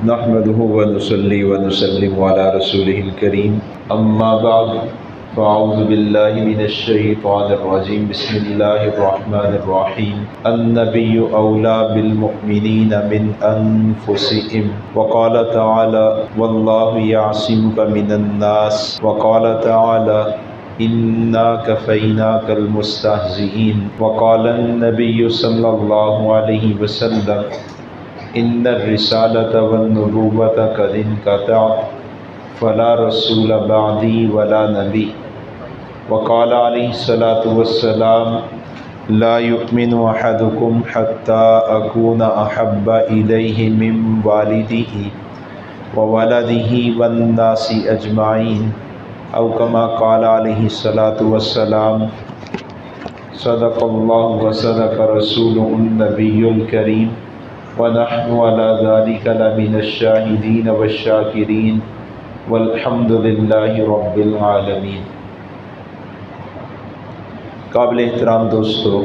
नहमदुहु व नुसल्ली व नुसल्लिमु अला रसूलिहिल करीम अम्मा बाद फ़अऊज़ु बिल्लाहि मिनश शैतानिर रजीम बिस्मिल्लाहिर रहमानिर रहीम अन्नबिय्यु औला बिल मुमिनीना मिन अनफुसिहिम व क़ाल तआला वल्लाहु यासिमुका मिनन नास व क़ाल तआला इन्ना कफ़ैनाकल मुस्तहज़िईन व क़ाल अन्नबिय्यु सल्लल्लाहु अलैहि वसल्लम इन्ना रिसालत वन्नुबुव्वत क़द इनक़तअत फ़ला रसूल बअदी वला नबी व क़ाल अलैहिस्सलातु वस्सलाम ला युमिनु अहदुकुम हत्ता अकूना अहब्बा इलैहि मिन वालिदिही व वलदिही वन्नासि अजमाइन औ कमा क़ाल अलैहिस्सलातु वस्सलाम सदक़ल्लाहु व सदक़ रसूलुहुन नबियुल करीम व नहनु अला ज़ालिका लमिनश शाहिदीन वश्शाकिरीन वल्हम्दुलिल्लाहि रब्बिल आलमीन। काबिल एहतराम दोस्तों,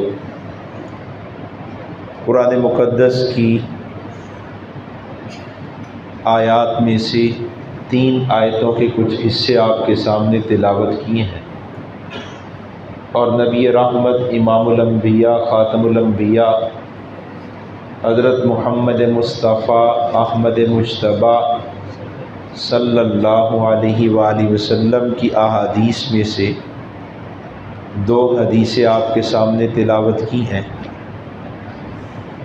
कुरान मुक़द्दस की आयात में से 3 आयतों के कुछ हिस्से आपके सामने तिलावत किए हैं और नबी रहमत इमामुल अंबिया ख़ातमुल अंबिया हज़रत मुहम्मद मुस्तफ़ा अहमद मुज्तबा सल्लल्लाहु अलैहि वसल्लम की अहादीस में से 2 हदीसें आपके सामने तिलावत की हैं।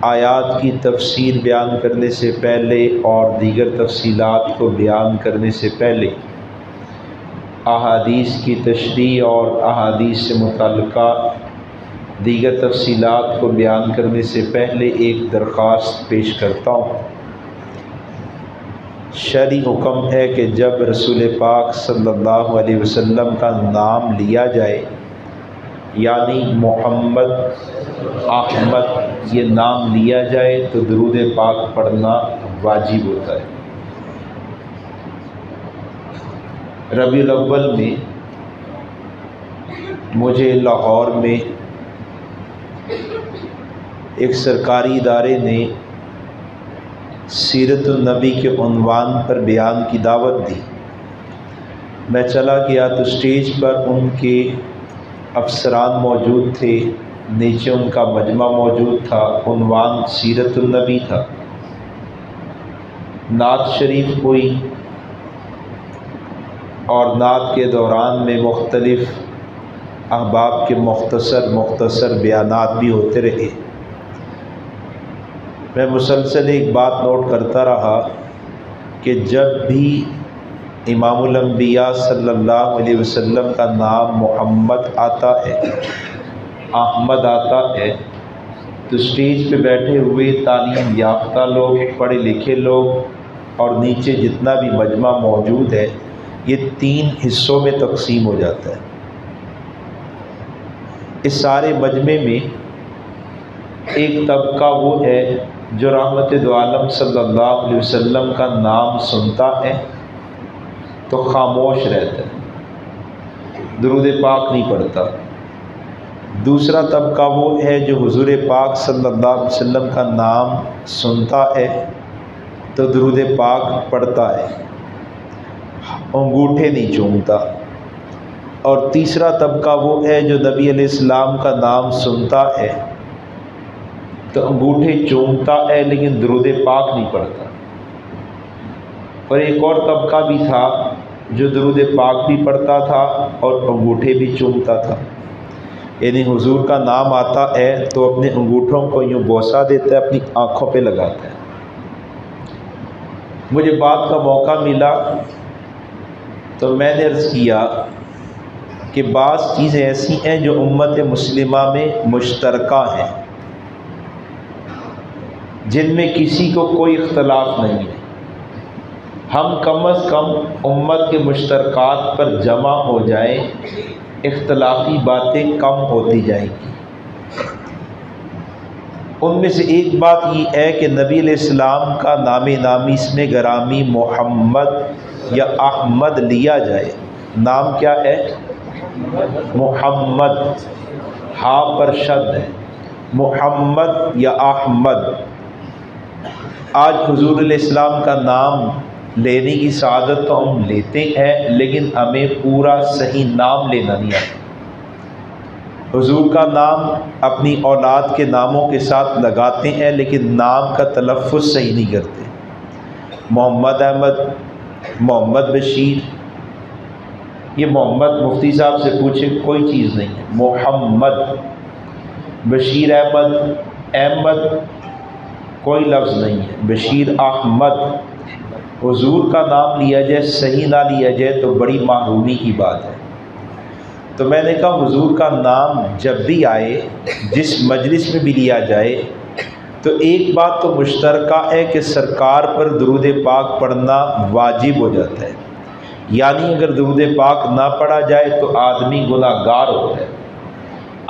आयात की तफसीर बयान करने से पहले और दीगर तफसीलात को बयान करने से पहले अहादीस की तशरीह और अहादीस से मुतल्लिक़ा दीगर तफसीलात को बयान करने से पहले एक दरख्वास्त पेश करता हूँ। शरई हुक्म है कि जब रसूल पाक सल्लल्लाहु अलैहि वसल्लम का नाम लिया जाए, यानी मोहम्मद अहमद ये नाम लिया जाए, तो दुरूद पाक पढ़ना वाजिब होता है। रबीउल अव्वल में मुझे लाहौर में एक सरकारी इदारे ने सीरतुन नबी के उन्वान पर बयान की दावत दी। मैं चला गया तो स्टेज पर उनके अफसरान मौजूद थे, नीचे उनका मजमा मौजूद था। उन्वान सीरतुन नबी था। नात शरीफ हुई और नात के दौरान में मुख्तलिफ़ अहबाब के मुख्तसर बयानात भी होते रहे। मैं मुसलसल एक बात नोट करता रहा कि जब भी इमामुल अंबिया सल्लल्लाहु अलैहि वसल्लम का नाम मोहम्मद आता है, अहमद आता है, तो स्टेज पे बैठे हुए तालीम याफ्ता लोग, पढ़े लिखे लोग और नीचे जितना भी मजमा मौजूद है, ये 3 हिस्सों में तकसीम हो जाता है। इस सारे मजमे में एक तबका वो है जो रहमत दो आलम सल्लल्लाहु अलैहि वसल्लम का नाम सुनता है तो खामोश रहता है, दुरूद पाक नहीं पढ़ता। दूसरा तबका वो है जो हुजूर पाक सल्लल्लाहु अलैहि वसल्लम का नाम सुनता है तो दुरूद पाक पढ़ता है, अंगूठे नहीं चूमता। और तीसरा तबका वो है जो नबी अलैहिस्सलाम का नाम सुनता है तो अंगूठे चूमता है लेकिन दुरूद पाक नहीं पढ़ता। और एक और तबका भी था जो दुरूद पाक भी पढ़ता था और अंगूठे भी चूमता था। यानी हुजूर का नाम आता है तो अपने अंगूठों को यूँ बोसा देता है, अपनी आँखों पे लगाता है। मुझे बात का मौका मिला तो मैंने अर्ज़ किया कि बाज़ चीज़ें ऐसी हैं जो उम्मत मुस्लिमा में मुश्तरका हैं, जिनमें किसी को कोई इख्तलाफ नहीं है। हम कम अज़ कम उम्मत के मुश्तरकात पर जमा हो जाएं, इख्तलाफी बातें कम होती जाएंगी। उनमें से एक बात ये है कि नबी अलैहिस्सलाम का नामी इसमें गरामी मोहम्मद या अहमद लिया जाए। नाम क्या है? मोहम्मद, हा पर शद है, मोहम्मद या अहमद। आज हुजूर इस्लाम का नाम लेने की सआदत तो हम लेते हैं, लेकिन हमें पूरा सही नाम लेना नहीं आता। हुजूर का नाम अपनी औलाद के नामों के साथ लगाते हैं, लेकिन नाम का तलफ़्फ़ुज़ सही नहीं करते। मोहम्मद अहमद, मोहम्मद बशीर, ये मोहम्मद मुफ्ती साहब से पूछे कोई चीज़ नहीं है। मोहम्मद, बशीर अहमद, अहमद कोई लफ्ज़ नहीं है। बशीर अहमद, हुजूर का नाम लिया जाए सही ना लिया जाए तो बड़ी माहरूमी की बात है। तो मैंने कहा हुजूर का नाम जब भी आए, जिस मजलिस में भी लिया जाए, तो एक बात तो मुश्तरका है कि सरकार पर दुरूद पाक पढ़ना वाजिब हो जाता है। यानी अगर दुरूद पाक ना पढ़ा जाए तो आदमी गुनाहगार होता है।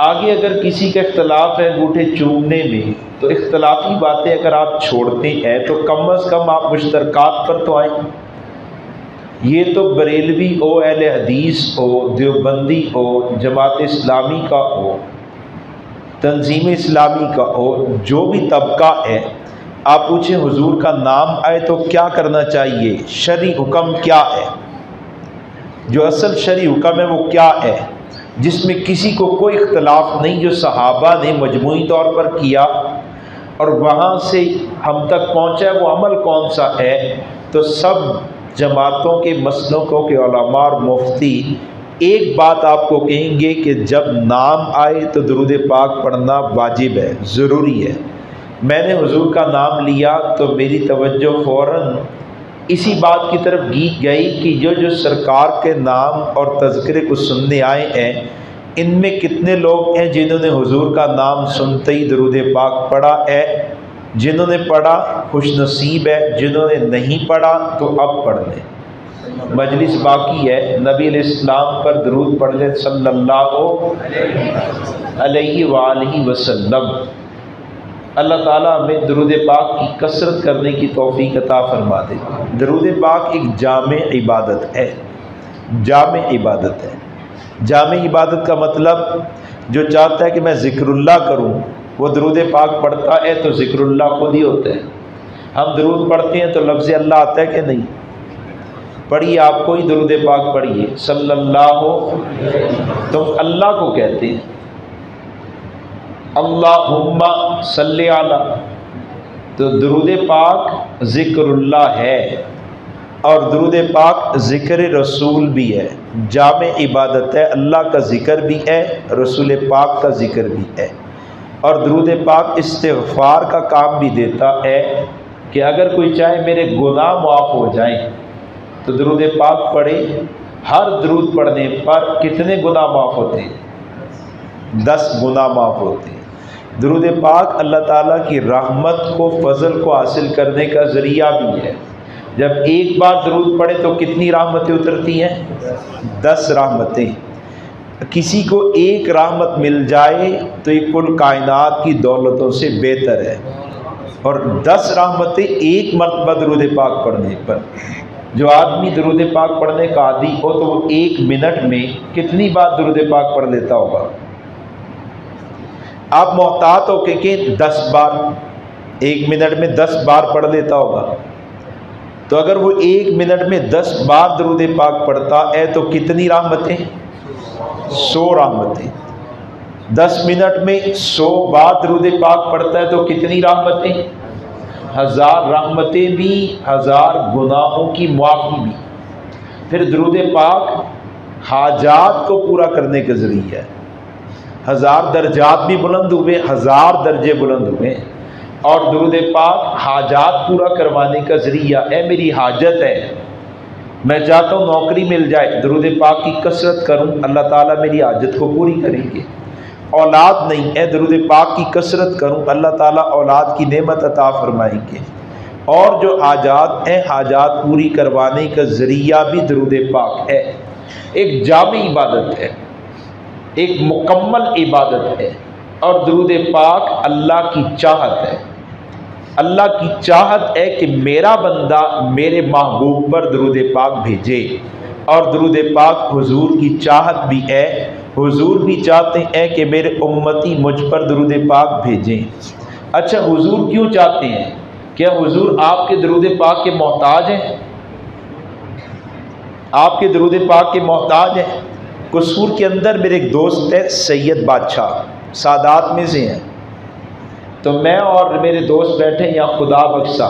आगे अगर किसी का इख्तलाफ है अंगूठे चूमने में, तो इख्तलाफी बातें अगर आप छोड़ते हैं तो कम अज़ कम आप मुश्तरकात पर तो आएँ। ये तो बरेलवी हो, अहले हदीस हो, देवबंदी हो, जमात इस्लामी का हो, तंजीम इस्लामी का हो, जो भी तबका है, आप पूछें हुजूर का नाम आए तो क्या करना चाहिए, शरई हुक्म क्या है, जो असल शरई हुक्म है वो क्या है, जिसमें किसी को कोई इख्तलाफ नहीं, जो सहाबा ने मजमूई तौर पर किया और वहाँ से हम तक पहुँचा, वो अमल कौन सा है। तो सब जमातों के मसलकों के उलमा और मुफ्ती एक बात आपको कहेंगे कि जब नाम आए तो दुरूद पाक पढ़ना वाजिब है, ज़रूरी है। मैंने हुजूर का नाम लिया तो मेरी तवज्जो फ़ौरन इसी बात की तरफ गई कि जो सरकार के नाम और तज़किरे को सुनने आए हैं, इनमें कितने लोग हैं जिन्होंने हुजूर का नाम सुनते ही दुरूद पाक पढ़ा है। जिन्होंने पढ़ा खुशनसीब है, जिन्होंने नहीं पढ़ा तो अब पढ़ लें, मजलिस बाकी है। नबी अलैहिस्सलाम पर दरूद पढ़ लें सल्लल्लाहु अलैहि वसल्लम। अल्लाह ताला हमें दरूद पाक की कसरत करने की तौफीक अता फरमा दे। दरूद पाक एक जामे इबादत है, जामे इबादत है। जामे इबादत का मतलब जो चाहता है कि मैं ज़िक्रुल्लाह करूँ वो दरूद पाक पढ़ता है तो ज़िक्रुल्लाह खुद ही होता है। हम दरूद पढ़ते हैं तो लफ्ज़ अल्लाह आता है कि नहीं? पढ़िए, आप कोई दरूद पाक पढ़िए, सल्लल्लाहु, तो अल्लाह को कहते हैं। अल्लाहुम्मा सल्ली अला, तो दरूद पाक ज़िक्रुल्लाह है और दरूद पाक ज़िक्र रसूल भी है, जामे इबादत है। अल्लाह का ज़िक्र भी है, रसूल पाक का ज़िक्र भी है। और दरूद पाक इस्तिग़फ़ार का काम भी देता है कि अगर कोई चाहे मेरे गुनाह माफ़ हो जाएं तो दरूद पाक पढ़े। हर दरूद पढ़ने पर कितने गुनाह माफ़ होते हैं? 10 गुनाह माफ़ होते हैं। दरूद पाक अल्लाह ताला की रहमत को, फ़ज़ल को हासिल करने का ज़रिया भी है। जब एक बार दरूद पढ़े तो कितनी रहमतें उतरती हैं? 10 रहमतें। किसी को एक रहमत मिल जाए तो ये कुल कायनात की दौलतों से बेहतर है। और 10 रहमतें एक मरतबा दरूद पाक पढ़ने पर। जो आदमी दरूद पाक पढ़ने का आदी हो तो वो 1 मिनट में कितनी बार दरूद पाक पढ़ लेता होगा? आप मोहतात हो के 10 बार, 1 मिनट में 10 बार पढ़ लेता होगा। तो अगर वो 1 मिनट में 10 बार दरूद पाक पढ़ता है तो कितनी रहमतें? 100 रहमतें। 10 मिनट में 100 बार दरूद पाक पढ़ता है तो कितनी रहमतें? 1000 रहमतें भी, 1000 गुनाहों की मुआफ़ी भी। फिर दरूद पाक हाजात को पूरा करने के ज़रिए है। 1000 दर्जात भी बुलंद हुए, 1000 दर्जे बुलंद हुए। और दरूद पाक हाजात पूरा करवाने का ज़रिया है। मेरी हाजत है, मैं चाहता हूँ नौकरी मिल जाए, दरूद पाक की कसरत करूँ, अल्लाह ताला मेरी हाजत को पूरी करेंगे। औलाद नहीं है, दरूद पाक की कसरत करूँ, अल्लाह ताला औलाद की नेमत अता फरमाएंगे। और जो हाजात हैं, हाजात पूरी करवाने का ज़रिया भी दरूद पाक है। एक जामी इबादत है, एक मुकम्मल इबादत है। और दरूद पाक अल्लाह की चाहत है। अल्लाह की चाहत है कि मेरा बंदा मेरे महबूब पर दरूद पाक भेजे। और दरूद पाक हुजूर की चाहत भी है। हुजूर भी चाहते हैं कि मेरे उम्मती मुझ पर दरूद पाक भेजें। अच्छा, हुजूर क्यों चाहते हैं क्या हुजूर आपके दरूद पाक के मोहताज हैं? आपके दरूद पाक के मोहताज हैं? कसूर के अंदर मेरे एक दोस्त है सैयद बादशाह, सादात में से हैं। तो मैं और मेरे दोस्त बैठे यहाँ खुदा बख्शा,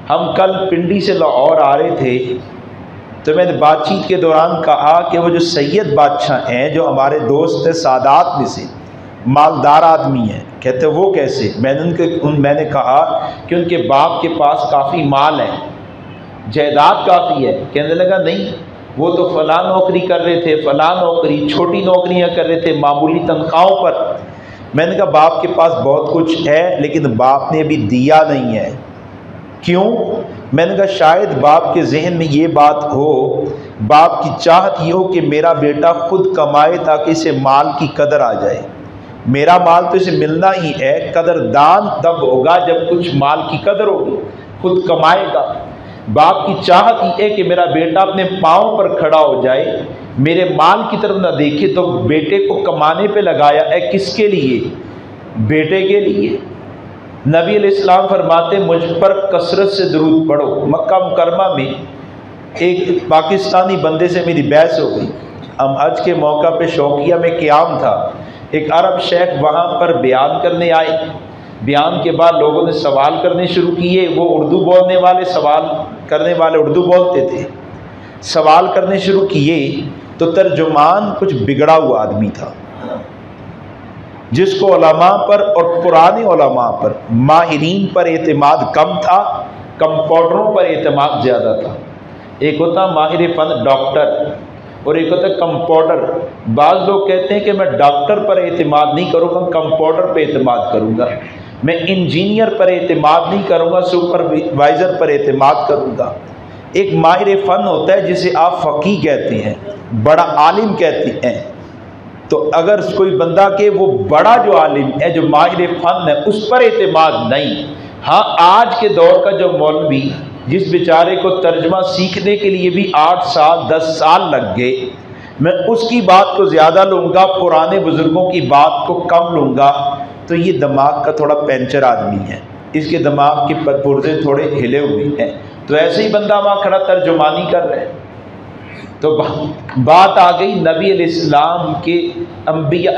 हम कल पिंडी से लाहौर आ रहे थे। तो मैंने बातचीत के दौरान कहा कि वो जो सैयद बादशाह हैं, जो हमारे दोस्त हैं सादात में से, मालदार आदमी हैं। कहते वो कैसे? मैंने कहा कि उनके बाप के पास काफ़ी माल है, जायदाद काफ़ी है। कहने लगा नहीं, वो तो फ़लाँ नौकरी कर रहे थे, फ़लाँ नौकरी, छोटी नौकरियां कर रहे थे मामूली तनख्वाहों पर। मैंने कहा बाप के पास बहुत कुछ है लेकिन बाप ने अभी दिया नहीं है। क्यों? मैंने कहा शायद बाप के जहन में ये बात हो, बाप की चाहत ये हो कि मेरा बेटा खुद कमाए ताकि इसे माल की कदर आ जाए। मेरा माल तो इसे मिलना ही है, कदरदान तब होगा जब कुछ माल की कदर होगी, खुद कमाएगा। बाप की चाहत ही है कि मेरा बेटा अपने पाँव पर खड़ा हो जाए, मेरे माल की तरफ ना देखे। तो बेटे को कमाने पे लगाया है, किसके लिए? बेटे के लिए। नबी अलैहिस्सलाम फरमाते मुझ पर कसरत से दरूद पढ़ो। मक्का मुकरमा में एक पाकिस्तानी बंदे से मेरी बहस हो गई। हम हज के मौका पे शौकिया में क़याम था, एक अरब शेख वहाँ पर बयान करने आए। बयान के बाद लोगों ने सवाल करने शुरू किए। वो उर्दू बोलने वाले, सवाल करने वाले उर्दू बोलते थे। सवाल करने शुरू किए तो तर्जुमान कुछ बिगड़ा हुआ आदमी था, जिसको उलमा पर और पुराने उलमा पर, माहिरीन पर एतमाद कम था, कंपाउंडरों पर एतमाद ज़्यादा था। एक होता माहिर फन डॉक्टर और एक होता कंपाउंडर। बाज़ लोग कहते हैं कि मैं डॉक्टर पर एतमाद नहीं करूँगा, कंपाउंडर पर एतमाद करूँगा। मैं इंजीनियर पर एतमाद नहीं करूँगा, सुपरवाइज़र पर एतमाद करूँगा। एक माहिर फ़न होता है जिसे आप फ़कीह कहते हैं, बड़ा आलिम कहते हैं। तो अगर कोई बंदा के वो बड़ा जो आलिम है, जो माहिर फ़न है, उस पर एतमाद नहीं। हाँ, आज के दौर का जो मौलवी, जिस बेचारे को तर्जमा सीखने के लिए भी 8 साल 10 साल लग गए, मैं उसकी बात को ज़्यादा लूँगा, पुराने बुज़ुर्गों की बात को कम लूँगा। तो ये दिमाग का थोड़ा पैंचर आदमी है, इसके दिमाग के पुर्जे थोड़े हिले हुए हैं। तो ऐसे ही बंदा वहाँ खड़ा तर्जुमानी कर रहे हैं। तो बात आ गई नबी अलैहिस्सलाम के अंबिया,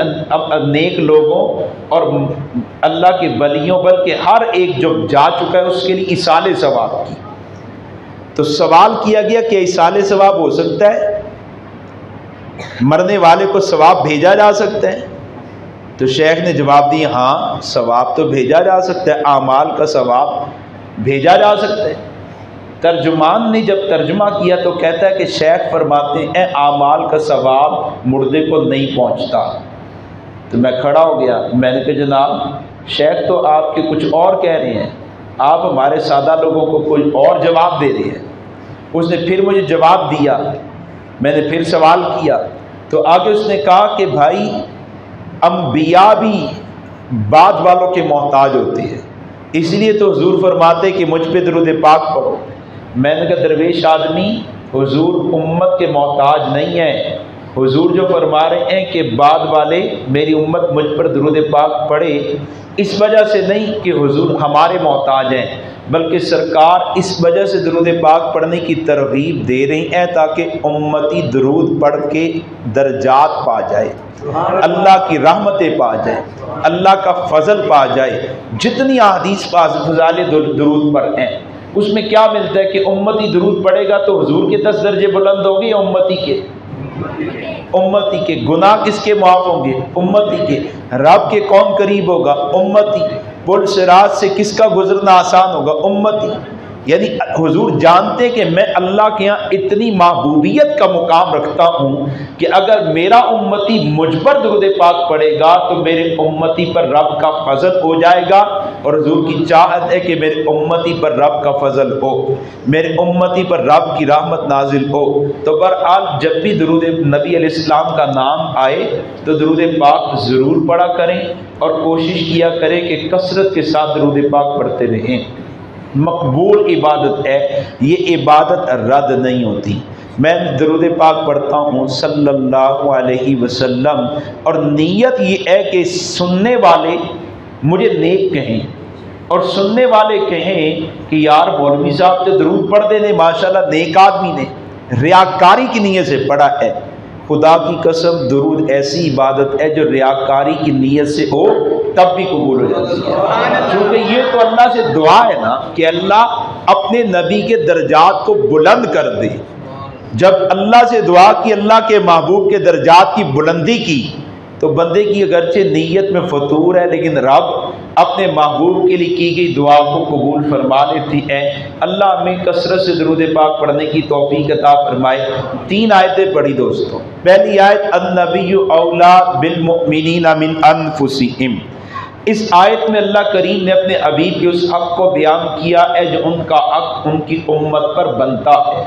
नेक लोगों और अल्लाह के वलियों, बल्कि हर एक जो जा चुका है उसके लिए इसाले सवाब की। तो सवाल किया गया कि इसाले सवाब हो सकता है? मरने वाले को सवाब भेजा जा सकता है? तो शेख ने जवाब दिया हाँ, सवाब तो भेजा जा सकता है, आमाल का सवाब भेजा जा सकता है। तर्जुमान ने जब तर्जुमा किया तो कहता है कि शेख फरमाते हैं आमाल का सवाब मुर्दे को नहीं पहुंचता। तो मैं खड़ा हो गया, मैंने कहा जनाब शेख तो आपके कुछ और कह रहे हैं, आप हमारे सादा लोगों को कोई और जवाब दे रहे हैं। उसने फिर मुझे जवाब दिया, मैंने फिर सवाल किया तो आगे उसने कहा कि भाई अंबिया भी बाद वालों के मोहताज होते हैं, इसलिए तो हुजूर फरमाते कि मुझ पे दरूद पाक पढ़ो। मैंने कहा दरवेश आदमी, हुजूर उम्मत के मोहताज नहीं है। हुजूर जो फरमा रहे हैं कि बाद वाले मेरी उम्मत मुझ पर दरूद पाक पढ़े, इस वजह से नहीं कि हुजूर हमारे मोहताज हैं, बल्कि सरकार इस वजह से दरूद पाक पढ़ने की तरगीब दे रही हैं ताकि उम्मती दरूद पढ़ के दर्जात पा जाए, अल्लाह की रहमतें पा जाए, अल्लाह का फजल पा जाए। जितनी अहादीस फ़ज़ाइल दरूद पर हैं उसमें क्या मिलता है कि उम्मती दरूद पढ़ेगा तो हुजूर के 10 दर्जे बुलंद होंगे या उम्मती के? उम्मती के। गुनाह किसके माफ़ होंगे? उम्मती के। रब के कौन करीब होगा? उम्मती। पुल सिरात से किसका गुजरना आसान होगा? उम्मती। यानी हुजूर जानते कि मैं अल्लाह के यहाँ इतनी महबूबियत का मुकाम रखता हूँ कि अगर मेरा उम्मती मुझ पर दुरूद पाक पढ़ेगा तो मेरे उम्मती पर रब का फजल हो जाएगा। और हुजूर की चाहत है कि मेरे उम्मती पर रब का फजल हो, मेरे उम्मती पर रब की रहमत नाजिल हो। तो बहरहाल जब भी दुरूद नबी अलैहिस्सलाम का नाम आए तो दुरूद पाक ज़रूर पढ़ा करें और कोशिश किया करें कि कसरत के साथ दुरूद पाक पढ़ते रहें। मकबूल इबादत है, ये इबादत रद्द नहीं होती। मैं दरूद पाक पढ़ता हूँ सल्लल्लाहु अलैहि वसल्लम और नीयत ये है कि सुनने वाले मुझे नेक कहें, और सुनने वाले कहें कि यार मौलवी साहब तो दरूद पढ़ देने माशाल्लाह नेक आदमी ने, रियाकारी की नीयत से पढ़ा है। खुदा की कसम दरूद ऐसी इबादत है जो रियाकारी की नीयत से हो तब भी कबूल हो जाती है, क्योंकि ये तो अल्लाह से दुआ है ना कि अल्लाह अपने नबी के दर्जात को बुलंद कर दे। जब अल्लाह से दुआ की, अल्लाह के महबूब के दर्जात की बुलंदी की, तो बंदे की अगरचे नीयत में फतूर है, लेकिन रब अपने महबूब के लिए की गई दुआ को कबूल फरमा लेती है। अल्लाह हमें कसरत से दरूद पाक पढ़ने की तौफीक अता फरमाए। 3 आयतें पढ़ी दोस्तों। पहली आयत अन्नबिय्यु औला बिल मुमिनीना मिन अनफुसिहिम। इस आयत में अल्लाह करीम ने अपने हबीब के उस हक को बयान किया है जो उनका हक उनकी उम्मत पर बनता है।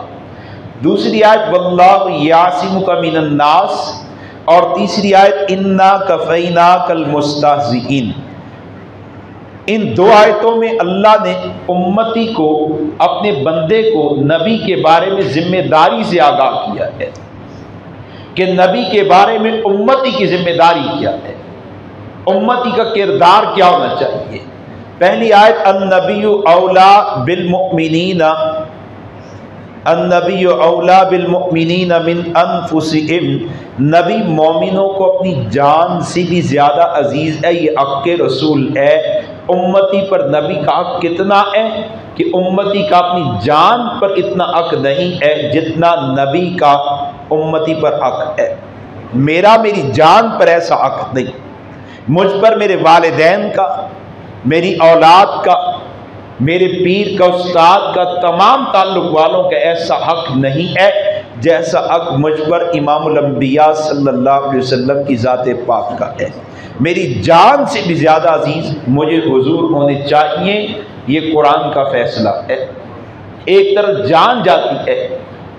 दूसरी आयत वल्लाहु यासिमुका मिनन नास, और तीसरी आयत इन्ना कफैना कल मुस्तहज़िईन। इन 2 आयतों में अल्लाह ने उम्मती को, अपने बंदे को नबी के बारे में जिम्मेदारी से आगाह किया है कि नबी के बारे में उम्मती की जिम्मेदारी क्या है, उम्मती का किरदार क्या होना चाहिए। पहली आयत अन्नबिय्यु औला बिल मुमिनीना, अन्नबिय्यु औला बिल मुमिनीना मिन अनफुसिहिम। नबी मोमिनों को अपनी जान से भी ज़्यादा अजीज़ है, ये हक़ के रसूल है। उम्मती पर नबी का हक़ कितना है कि उम्मती का अपनी जान पर इतना हक़ नहीं है जितना नबी का उम्मती पर हक़ है। मेरी जान पर ऐसा हक़ नहीं, मुझ पर मेरे वालिदैन का, मेरी औलाद का, मेरे पीर का, उस्ताद का, तमाम ताल्लुक वालों का ऐसा हक़ नहीं है जैसा हक़ मुझ पर इमामुल अंबिया सल्लल्लाहु अलैहि वसल्लम की ज़ात पाक का है। मेरी जान से भी ज़्यादा अजीज़ मुझे हुजूर होने चाहिए, ये कुरान का फैसला है। एक तरफ जान जाती है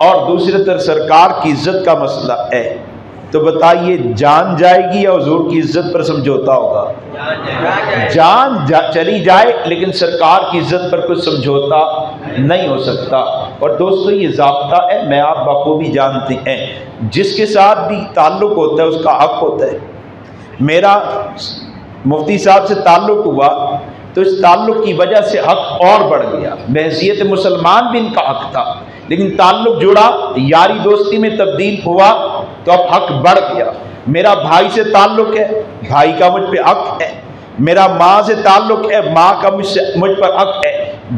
और दूसरी तरफ सरकार की इज्जत का मसला है, तो बताइए जान जाएगी या हुजूर की इज्जत पर समझौता होगा? चली जाए, लेकिन सरकार की इज्जत पर कुछ समझौता नहीं हो सकता। और दोस्तों ये ज़ाब्ता है, मैं आप बखूबी जानते हैं, जिसके साथ भी ताल्लुक़ होता है उसका हक़ होता है। मेरा मुफ्ती साहब से ताल्लुक़ हुआ तो इस ताल्लुक़ की वजह से हक़ और बढ़ गया। बहैसियत मुसलमान भी इनका हक़ था, लेकिन ताल्लुक़ जुड़ा, यारी दोस्ती में तब्दील हुआ तो अब हक़ बढ़ गया। मेरा भाई से ताल्लुक़ है, भाई का मुझ पे हक़ है। मेरा माँ से ताल्लुक़ है, माँ का मुझ पर हक़ है।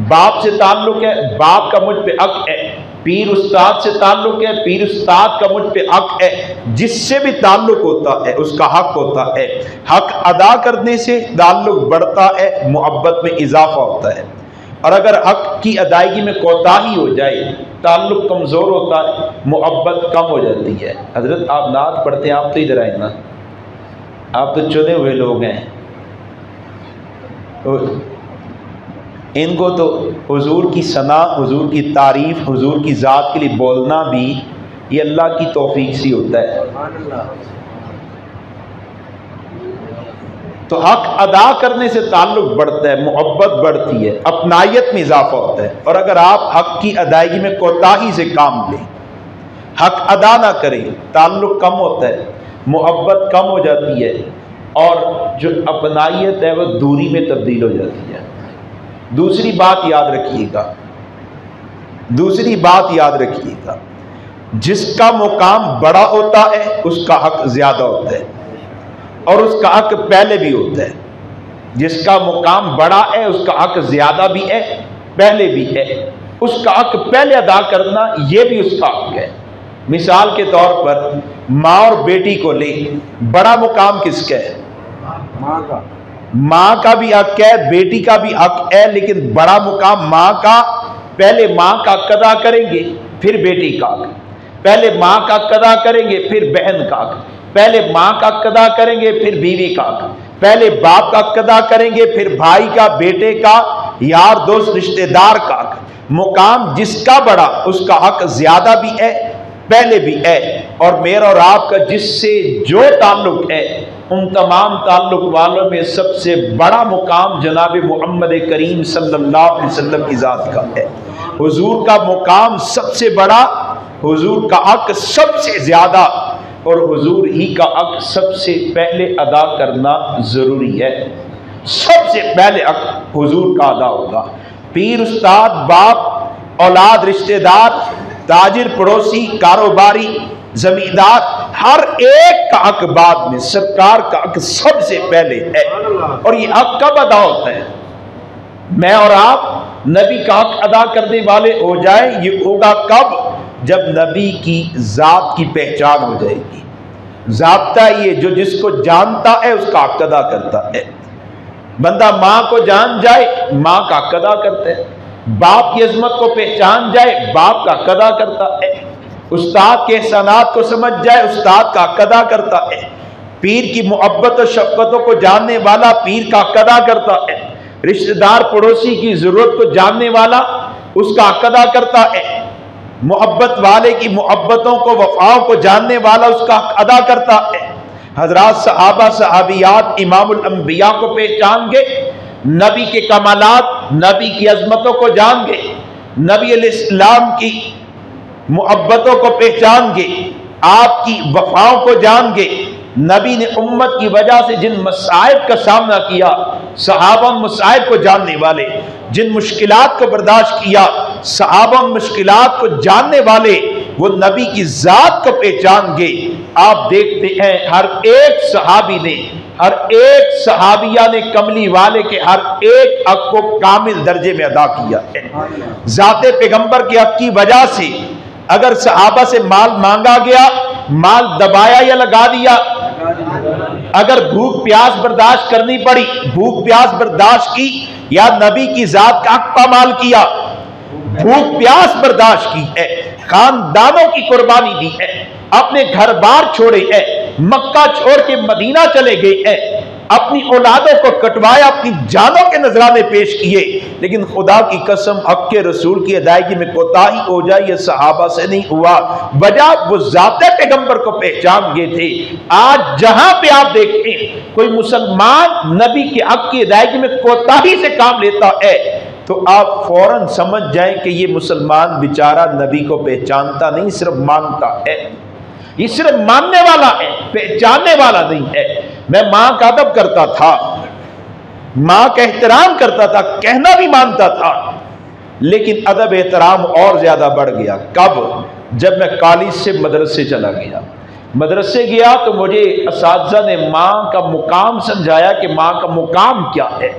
बाप से ताल्लुक़ है, बाप का मुझ पे हक़ है। पीर उस्ताद से ताल्लुक़ है, पीर उस्ताद का मुझ पे हक़ है। जिससे भी ताल्लुक़ होता है उसका हक़ होता है। हक़ अदा करने से ताल्लुक़ बढ़ता है, मोहब्बत में इजाफा होता है। और अगर हक़ की अदायगी में कोताही हो जाए, ताल्लुक़ कमज़ोर होता है, मोहब्बत कम हो जाती है। हज़रत आप नात पढ़ते हैं, आप तो इधर आए ना, आप तो चुने हुए लोग हैं, तो इनको तो हुजूर की सना, हुजूर की तारीफ़, हुजूर की ज़ात के लिए बोलना भी ये अल्लाह की तौफीक से होता है। तो हक़ अदा करने से ताल्लुक़ बढ़ता है, मोहब्बत बढ़ती है, अपनायत में इजाफा होता है। और अगर आप हक़ की अदायगी में कोताही से काम लें, हक़ अदा ना करें, ताल्लुक़ कम होता है, मोहब्बत कम हो जाती है, और जो अपनायत है वह दूरी में तब्दील हो जाती है। दूसरी बात याद रखिएगा, दूसरी बात याद रखिएगा, जिसका मुकाम बड़ा होता है उसका हक़ ज़्यादा होता है, और उसका हक़ पहले भी होता है। जिसका मुकाम बड़ा है उसका हक़ ज़्यादा भी है, पहले भी है। उसका हक़ पहले अदा करना ये भी उसका हक़ है। मिसाल के तौर पर माँ और बेटी को ले, बड़ा मुकाम किसका है? माँ का। माँ का भी हक़ है, बेटी का भी हक़ है, लेकिन बड़ा मुकाम माँ का। पहले माँ का हक़ अदा करेंगे, फिर बेटी का हक़। पहले माँ का हक़ अदा करेंगे, फिर बहन का हक़। पहले माँ का हक़ अदा करेंगे, फिर बीवी का हक़। पहले बाप का हक़ अदा करेंगे, फिर भाई का, बेटे का, यार दोस्त रिश्तेदार का हक़। मुकाम जिसका बड़ा उसका हक़ ज़्यादा भी है, पहले भी है। और मेरा और आपका जिससे जो ताल्लुक़ है, उन तमाम ताल्लुक़ वालों में सबसे बड़ा मुकाम जनाब मोहम्मद करीम सल्लल्लाहु अलैहि वसल्लम की ज़ात का है। हुजूर का मुकाम सबसे बड़ा, हुजूर का हक़ सबसे ज़्यादा, और हुजूर ही का हक़ सबसे पहले अदा करना ज़रूरी है। सबसे पहले हक हुजूर का अदा होगा। पीर, उस्ताद, बाप, औलाद, रिश्तेदार, ताजिर, पड़ोसी, कारोबारी, जमींदार, हर एक का हक बाद में, सरकार का हक सबसे पहले है। और ये हक कब अदा होता है? मैं और आप नबी का हक अदा करने वाले हो जाए। ये होगा कब? जब नबी की जात की पहचान हो जाएगी। ज़ाब्ता ये जो जिसको जानता है उसका हक अदा करता है। बंदा माँ को जान जाए, माँ का हक अदा करता है। बाप की अजमत को पहचान जाए, बाप का हक अदा करता है। उस्ताद के एहसानात को समझ जाए, उस्ताद का हक अदा करता है। पीर की मोहब्बत और शफ़क़तों को जानने वाला पीर का हक अदा करता है। रिश्तेदार, पड़ोसी की ज़रूरत को जानने वाला उसका हक अदा करता है। मोहब्बत वाले की मोहब्बतों को, वफाओं को जानने वाला उसका हक अदा करता है। हजरात, सहाबा सहाबियात इमामुल अंबिया को पहचान गए, नबी के कमालात, नबी की अजमतों को जान गए, नबी अलैहिस्सलाम की मोहब्बतों को पहचान गए, आपकी वफाओं को जान गए। नबी ने उम्मत की वजह से जिन मसाइब का सामना किया, सहाबा मसाइब को जानने वाले, जिन मुश्किलात को बर्दाश्त किया, सहाबा मुश्किलात को जानने वाले, वो नबी की जात को पहचान गए। आप देखते हैं हर एक सहाबी ने, हर एक सहाबिया ने कमली वाले के हर एक हक को कामिल दर्जे में अदा किया है। जाते पैगंबर के हक की वजह से अगर सहाबा से माल मांगा गया, माल दबाया या लगा दिया। अगर भूख प्यास बर्दाश्त करनी पड़ी, भूख प्यास बर्दाश्त की, या नबी की जात का हक पामाल किया, भूख प्यास बर्दाश्त की है, खानदानों की कुर्बानी दी है, अपने घर बार छोड़े हैं, मक्का छोड़ के मदीना चले गए हैं, अपनी औलादों को कटवाया, अपनी जानों के नजराने पेश किए। लेकिन खुदा की कसम, हक के रसूल की अदायगी में कोताही हो जाए, ये सहाबा से नहीं हुआ। वजह वो ज़ाते पैगंबर को पहचान गए थे। आज जहां पे आप देखें कोई मुसलमान नबी के हक की अदायगी में कोताही से काम लेता है, तो आप फौरन समझ जाएं कि ये मुसलमान बेचारा नबी को पहचानता नहीं, सिर्फ मानता है। ये सिर्फ मानने वाला है, पहचानने वाला नहीं है। मैं माँ का अदब करता था, माँ का एहतराम करता था, कहना भी मानता था, लेकिन अदब एहतराम और ज्यादा बढ़ गया। कब? जब मैं कॉलेज से मदरसे चला गया। मदरसे गया तो मुझे असातिज़ा ने माँ का मुकाम समझाया कि माँ का मुकाम क्या है,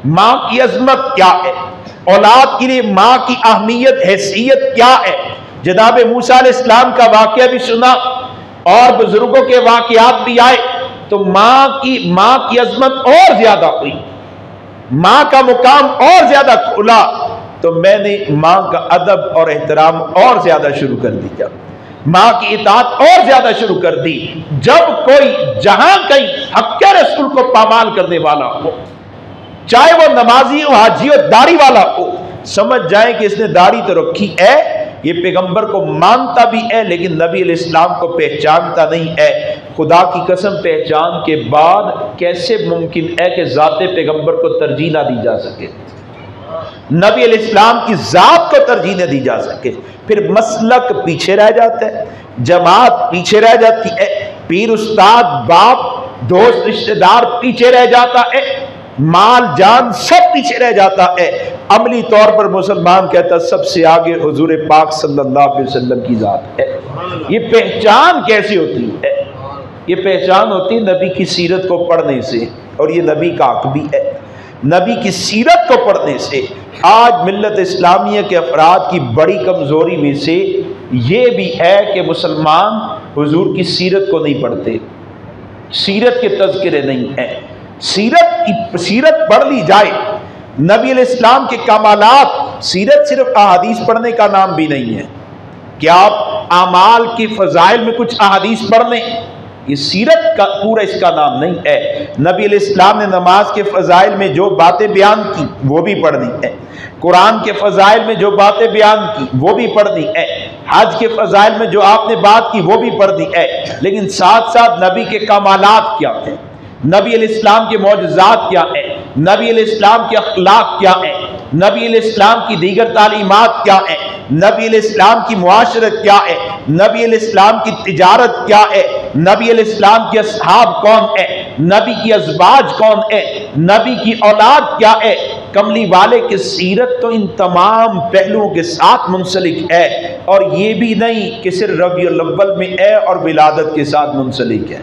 माँ की अजमत क्या है, औलाद के लिए माँ की अहमियत, हैसियत क्या है। जनाब मूसा अलैहिस्सलाम का वाक़या भी सुना और बुजुर्गों के वाक़यात भी आए, तो माँ की अजमत और ज्यादा हुई, माँ का मुकाम और ज्यादा खुला। तो मैंने माँ का अदब और एहतराम और ज्यादा शुरू कर दिया, माँ की इताअत और ज्यादा शुरू कर दी। जब कोई जहां कहीं हक़ रसूल को पामाल करने वाला हो, चाहे वो नमाजी हो, हाजी हो, दाढ़ी वाला हो, समझ जाए कि इसने दाढ़ी तो रखी है, ये पैगंबर को मानता भी है, लेकिन नबी अलैहिस्सलाम को पहचानता नहीं है। खुदा की कसम, पहचान के बाद कैसे मुमकिन है कि ज़ाते पैगंबर को तरजीह ना दी जा सके, नबी अलैहिस्सलाम की ज़ात को तरजीह न दी जा सके। फिर मसलक पीछे रह जाता है, जमात पीछे रह जाती है, पीर, उस्ताद, बाप, दोस्त, रिश्तेदार पीछे रह जाता है, माल जान सब पीछे रह जाता है। अमली तौर पर मुसलमान कहता सबसे आगे हुजूर पाक सल्लल्लाहु अलैहि वसल्लम की जात है। ये पहचान कैसी होती है? ये पहचान होती है नबी की सीरत को पढ़ने से, और ये नबी का हक भी है, नबी की सीरत को पढ़ने से। आज मिल्लत इस्लामिया के अफराद की बड़ी कमज़ोरी में से ये भी है कि मुसलमान हुजूर की सीरत को नहीं पढ़ते, सीरत के तज़किरे नहीं है। सीरत पढ़ ली जाए, नबी अलैहिस्सलाम के कमालात, सीरत सिर्फ अहादीस पढ़ने का नाम भी नहीं है कि आप आमाल की फ़ज़ाइल में कुछ अहादीस पढ़ लें, ये सीरत का पूरा इसका नाम नहीं है। नबी अलैहिस्सलाम ने नमाज के फ़ज़ाइल में जो बातें बयान की वो भी पढ़नी है, कुरान के फ़ज़ाइल में जो बातें बयान की वो भी पढ़नी है, हज के फ़ज़ाइल में जो आपने बात की वो भी पढ़नी है। लेकिन साथ साथ नबी के कमालात क्या हैं, नबी अलैहिस्सलाम के मौजज़ात क्या है, नबी अलैहिस्सलाम के अखलाक क्या है, नबी अलैहिस्सलाम की दीगर तालीमात क्या है, नबी अलैहिस्सलाम की मुआशरत क्या है, नबी अलैहिस्सलाम की तिजारत क्या है, नबी अलैहिस्सलाम के असहाब कौन है, नबी की अज़वाज कौन है, नबी की औलाद क्या है। कमली वाले की सीरत तो इन तमाम पहलुओं के साथ मुंसलिक है, और ये भी नहीं कि सिर्फ रबीउल अव्वल में है और विलादत के साथ मुंसलिक है।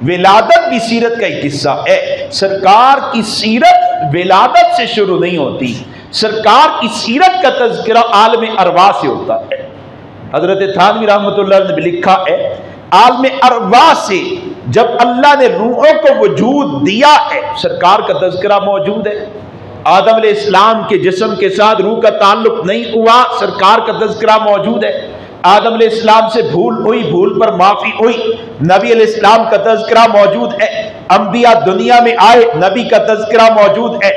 विलादत भी सीरत का एक हिस्सा है। सरकार की सीरत विलादत से शुरू नहीं होती, सरकार की सीरत का तज़किरा आलम अरवा से होता है। हजरत थानवी रहमतुल्लाह ने भी लिखा है, आलम अरवा से जब अल्लाह ने रूहों को वजूद दिया है, सरकार का तज़किरा मौजूद है। आदम अलैहिस्सलाम के जिस्म के साथ रूह का ताल्लुक नहीं हुआ, सरकार का तज़किरा मौजूद है। आदम अलैहिस्सलाम से भूल हुई, भूल पर माफी हुई, नबी अलैहिस्सलाम का तज़किरा मौजूद है। अंबिया दुनिया में आए, नबी का तज़किरा मौजूद है।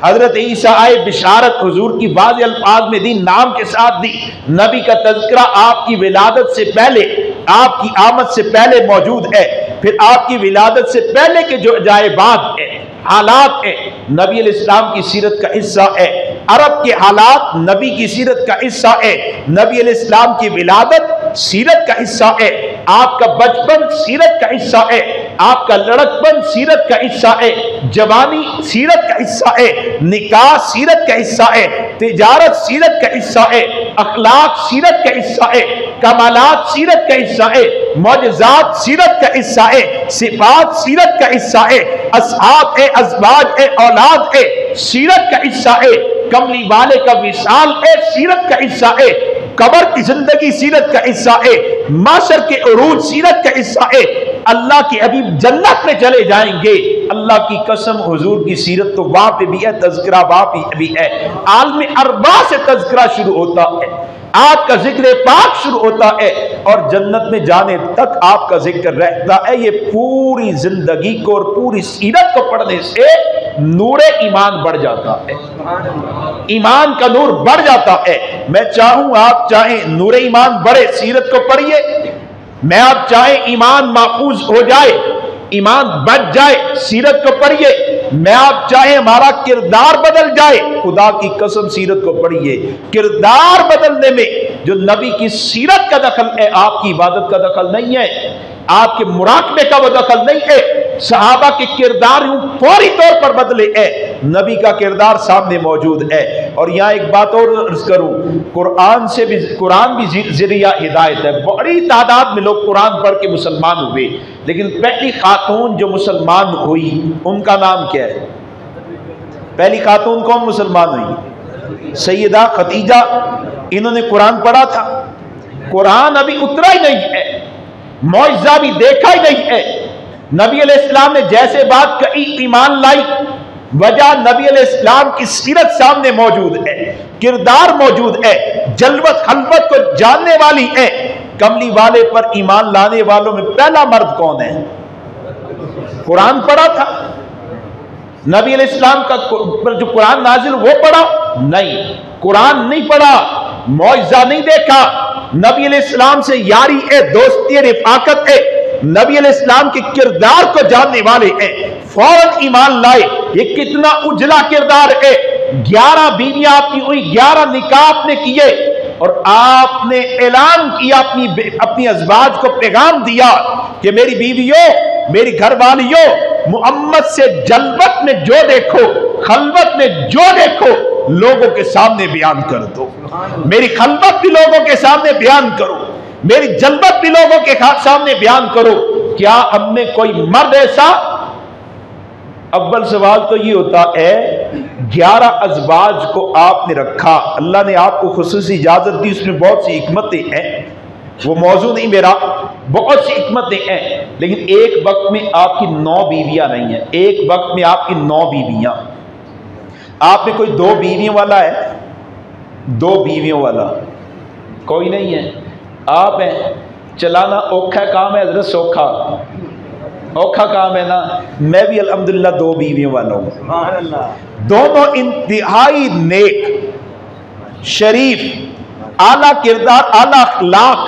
हजरत ईसा आए, बिशारत हुजूर की वाज़े अल्फाज में दी, नाम के साथ दी, नबी का तज़किरा आपकी विलादत से पहले, आपकी आमद से पहले मौजूद है। फिर आपकी विलादत से पहले के जो अजायबात है, हालात है, नबी अलैहिस्सलाम की सीरत का हिस्सा है। अरब के हालात नबी की सीरत का हिस्सा है। नबी अलैहिस्सलाम की विलादत सीरत का हिस्सा है। आपका बचपन सीरत का हिस्सा है, आपका लड़कपन सीरत का हिस्सा है, जवानी सीरत का हिस्सा है, निकाह सीरत का हिस्सा है, तिजारत सीरत का हिस्सा है, अखलाक सीरत का हिस्सा है, कमालात सीरत का हिस्सा है, मौजज़ात सीरत का हिस्सा है, सिफात सीरत का हिस्सा है, असहाब है, अज़वाज है, औलाद है, सीरत का हिस्सा है। कमली वाले का विसाल है, सीरत का हिस्सा है। कब्र की जिंदगी सीरत का हिस्सा है। माशर के उरूज सीरत का हिस्सा है। अल्लाह के हबीब जन्नत में चले जाएंगे, अल्लाह की कसम हुजूर की सीरत तो वहां पे भी है, तज़किरा वहां पे भी है। आलम अरबा से तज़किरा शुरू होता है, आपका जिक्र पाक शुरू होता है, और जन्नत में जाने तक आपका जिक्र रहता है। ये पूरी जिंदगी को और पूरी सीरत को पढ़ने से नूरे ईमान बढ़ जाता है, ईमान का नूर बढ़ जाता है। मैं चाहूं आप चाहें नूरे ईमान बढ़े, सीरत को पढ़िए। मैं आप चाहें ईमान महफूज हो जाए, ईमान बच जाए, सीरत को पढ़िए। मैं आप चाहे हमारा किरदार बदल जाए, खुदा की कसम सीरत को पढ़िए। किरदार बदलने में जो नबी की सीरत का दखल है, आपकी इबादत का दखल नहीं है, आपके मुराकबे का वो दखल नहीं है। सहाबा के किरदार यूं फौरी तौर पर बदले है, नबी का किरदार सामने मौजूद है। और यहाँ एक बात और अर्ज करूं, कुरान भी ज़रिया हिदायत है। बड़ी तादाद में लोग कुरान पढ़ के मुसलमान हुए, लेकिन पहली खातून जो मुसलमान हुई उनका नाम क्या है? पहली खातून कौन मुसलमान हुई? सैयदा खदीजा। इन्होंने कुरान पढ़ा था, कुरान अभी उतरा ही नहीं है, मौजज़ा भी देखा ही नहीं है। नबी अलैहिस्सलाम ने जैसे बात कही, ईमान लाई, वजह नबी अलैहिस्सलाम की सीरत सामने मौजूद है, किरदार मौजूद है, जलवत खलवत को जानने वाली है। कमली वाले पर ईमान लाने वालों में पहला मर्द कौन है? कुरान पढ़ा था, नबी अलैहिस्सलाम का जो कुरान नाजिल वो पढ़ा नहीं, कुरान नहीं पढ़ा, मौजज़ा नहीं देखा, नबी अलैहिस्सलाम से यारी है, दोस्ती है, रिफाकत है, नबी अलैहिस्सलाम के किरदार को जानने वाले हैं, फौरन ईमान लाए। ये कितना उजला किरदार है। 11 बीवियां आपकी हुई, 11 निकाह आपने किए, और आपने ऐलान किया, अपनी अज़वाज को पैगाम दिया कि मेरी बीवियों, मेरी घरवालियों, मुहम्मद से जलवत में जो देखो, खलवत में जो देखो, लोगों के सामने बयान कर दो। मेरी खलवत भी लोगों के सामने बयान करो, मेरी जलवत भी लोगों के सामने बयान करो। क्या हम में कोई मर्द ऐसा? अव्वल सवाल तो ये होता है, 11 अज़वाज को आपने रखा, अल्लाह ने आपको खुसूसी इजाजत दी, उसमें बहुत सी हिकमतें हैं, वो मौजू नहीं मेरा, बहुत सी हिकमतें हैं, लेकिन एक वक्त में आपकी 9 बीवियां नहीं है, एक वक्त में आपकी 9 बीवियां। आप में कोई 2 बीवियों वाला है? 2 बीवियों वाला कोई नहीं है। आप हैं, चलाना औखा काम है हजरत, सौखा औखा काम है ना। मैं भी अल्हम्दुलिल्लाह 2 बीवियों वाला हूं, दोनों इंतहाई नेक, शरीफ, आला किरदार, आला अखलाक,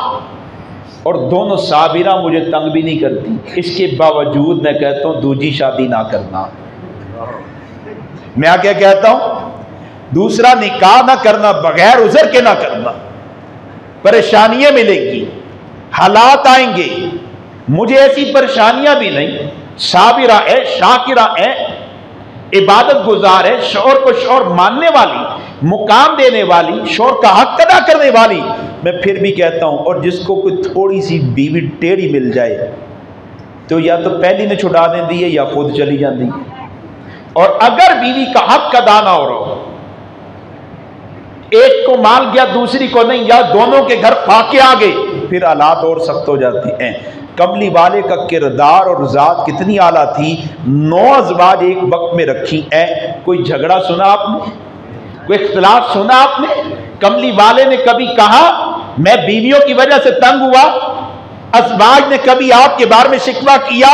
और दोनों साबिरा, मुझे तंग भी नहीं करती। इसके बावजूद मैं कहता हूं दूसरी शादी ना करना। मैं क्या कहता हूं? दूसरा निकाह ना करना, बगैर उज़र के ना करना। परेशानियां मिलेंगी, हालात आएंगे। मुझे ऐसी परेशानियां भी नहीं, साबिरा है, शाकिरा है, इबादत गुजार है, शौहर को शौहर मानने वाली, मुकाम देने वाली, शौहर का हक अदा करने वाली, मैं फिर भी कहता हूं। और जिसको कोई थोड़ी सी बीवी टेढ़ी मिल जाए तो या तो पहली ने छुड़ा देती है या खुद चली जाती है। और अगर बीवी का हक अदा ना हो रहा हो, एक को माल गया दूसरी को नहीं, या दोनों के घर फाके आ गए, फिर हालात और सख्त हो जाती हैं। कमली वाले का किरदार और जात कितनी आला थी। 9 अज़वाज एक वक्त में रखी है। कोई झगड़ा सुना आपने? कोई इख्तिलाफ सुना आपने? कमली वाले ने कभी कहा मैं बीवियों की वजह से तंग हुआ? अज़वाज ने कभी आपके बारे में शिकवा किया?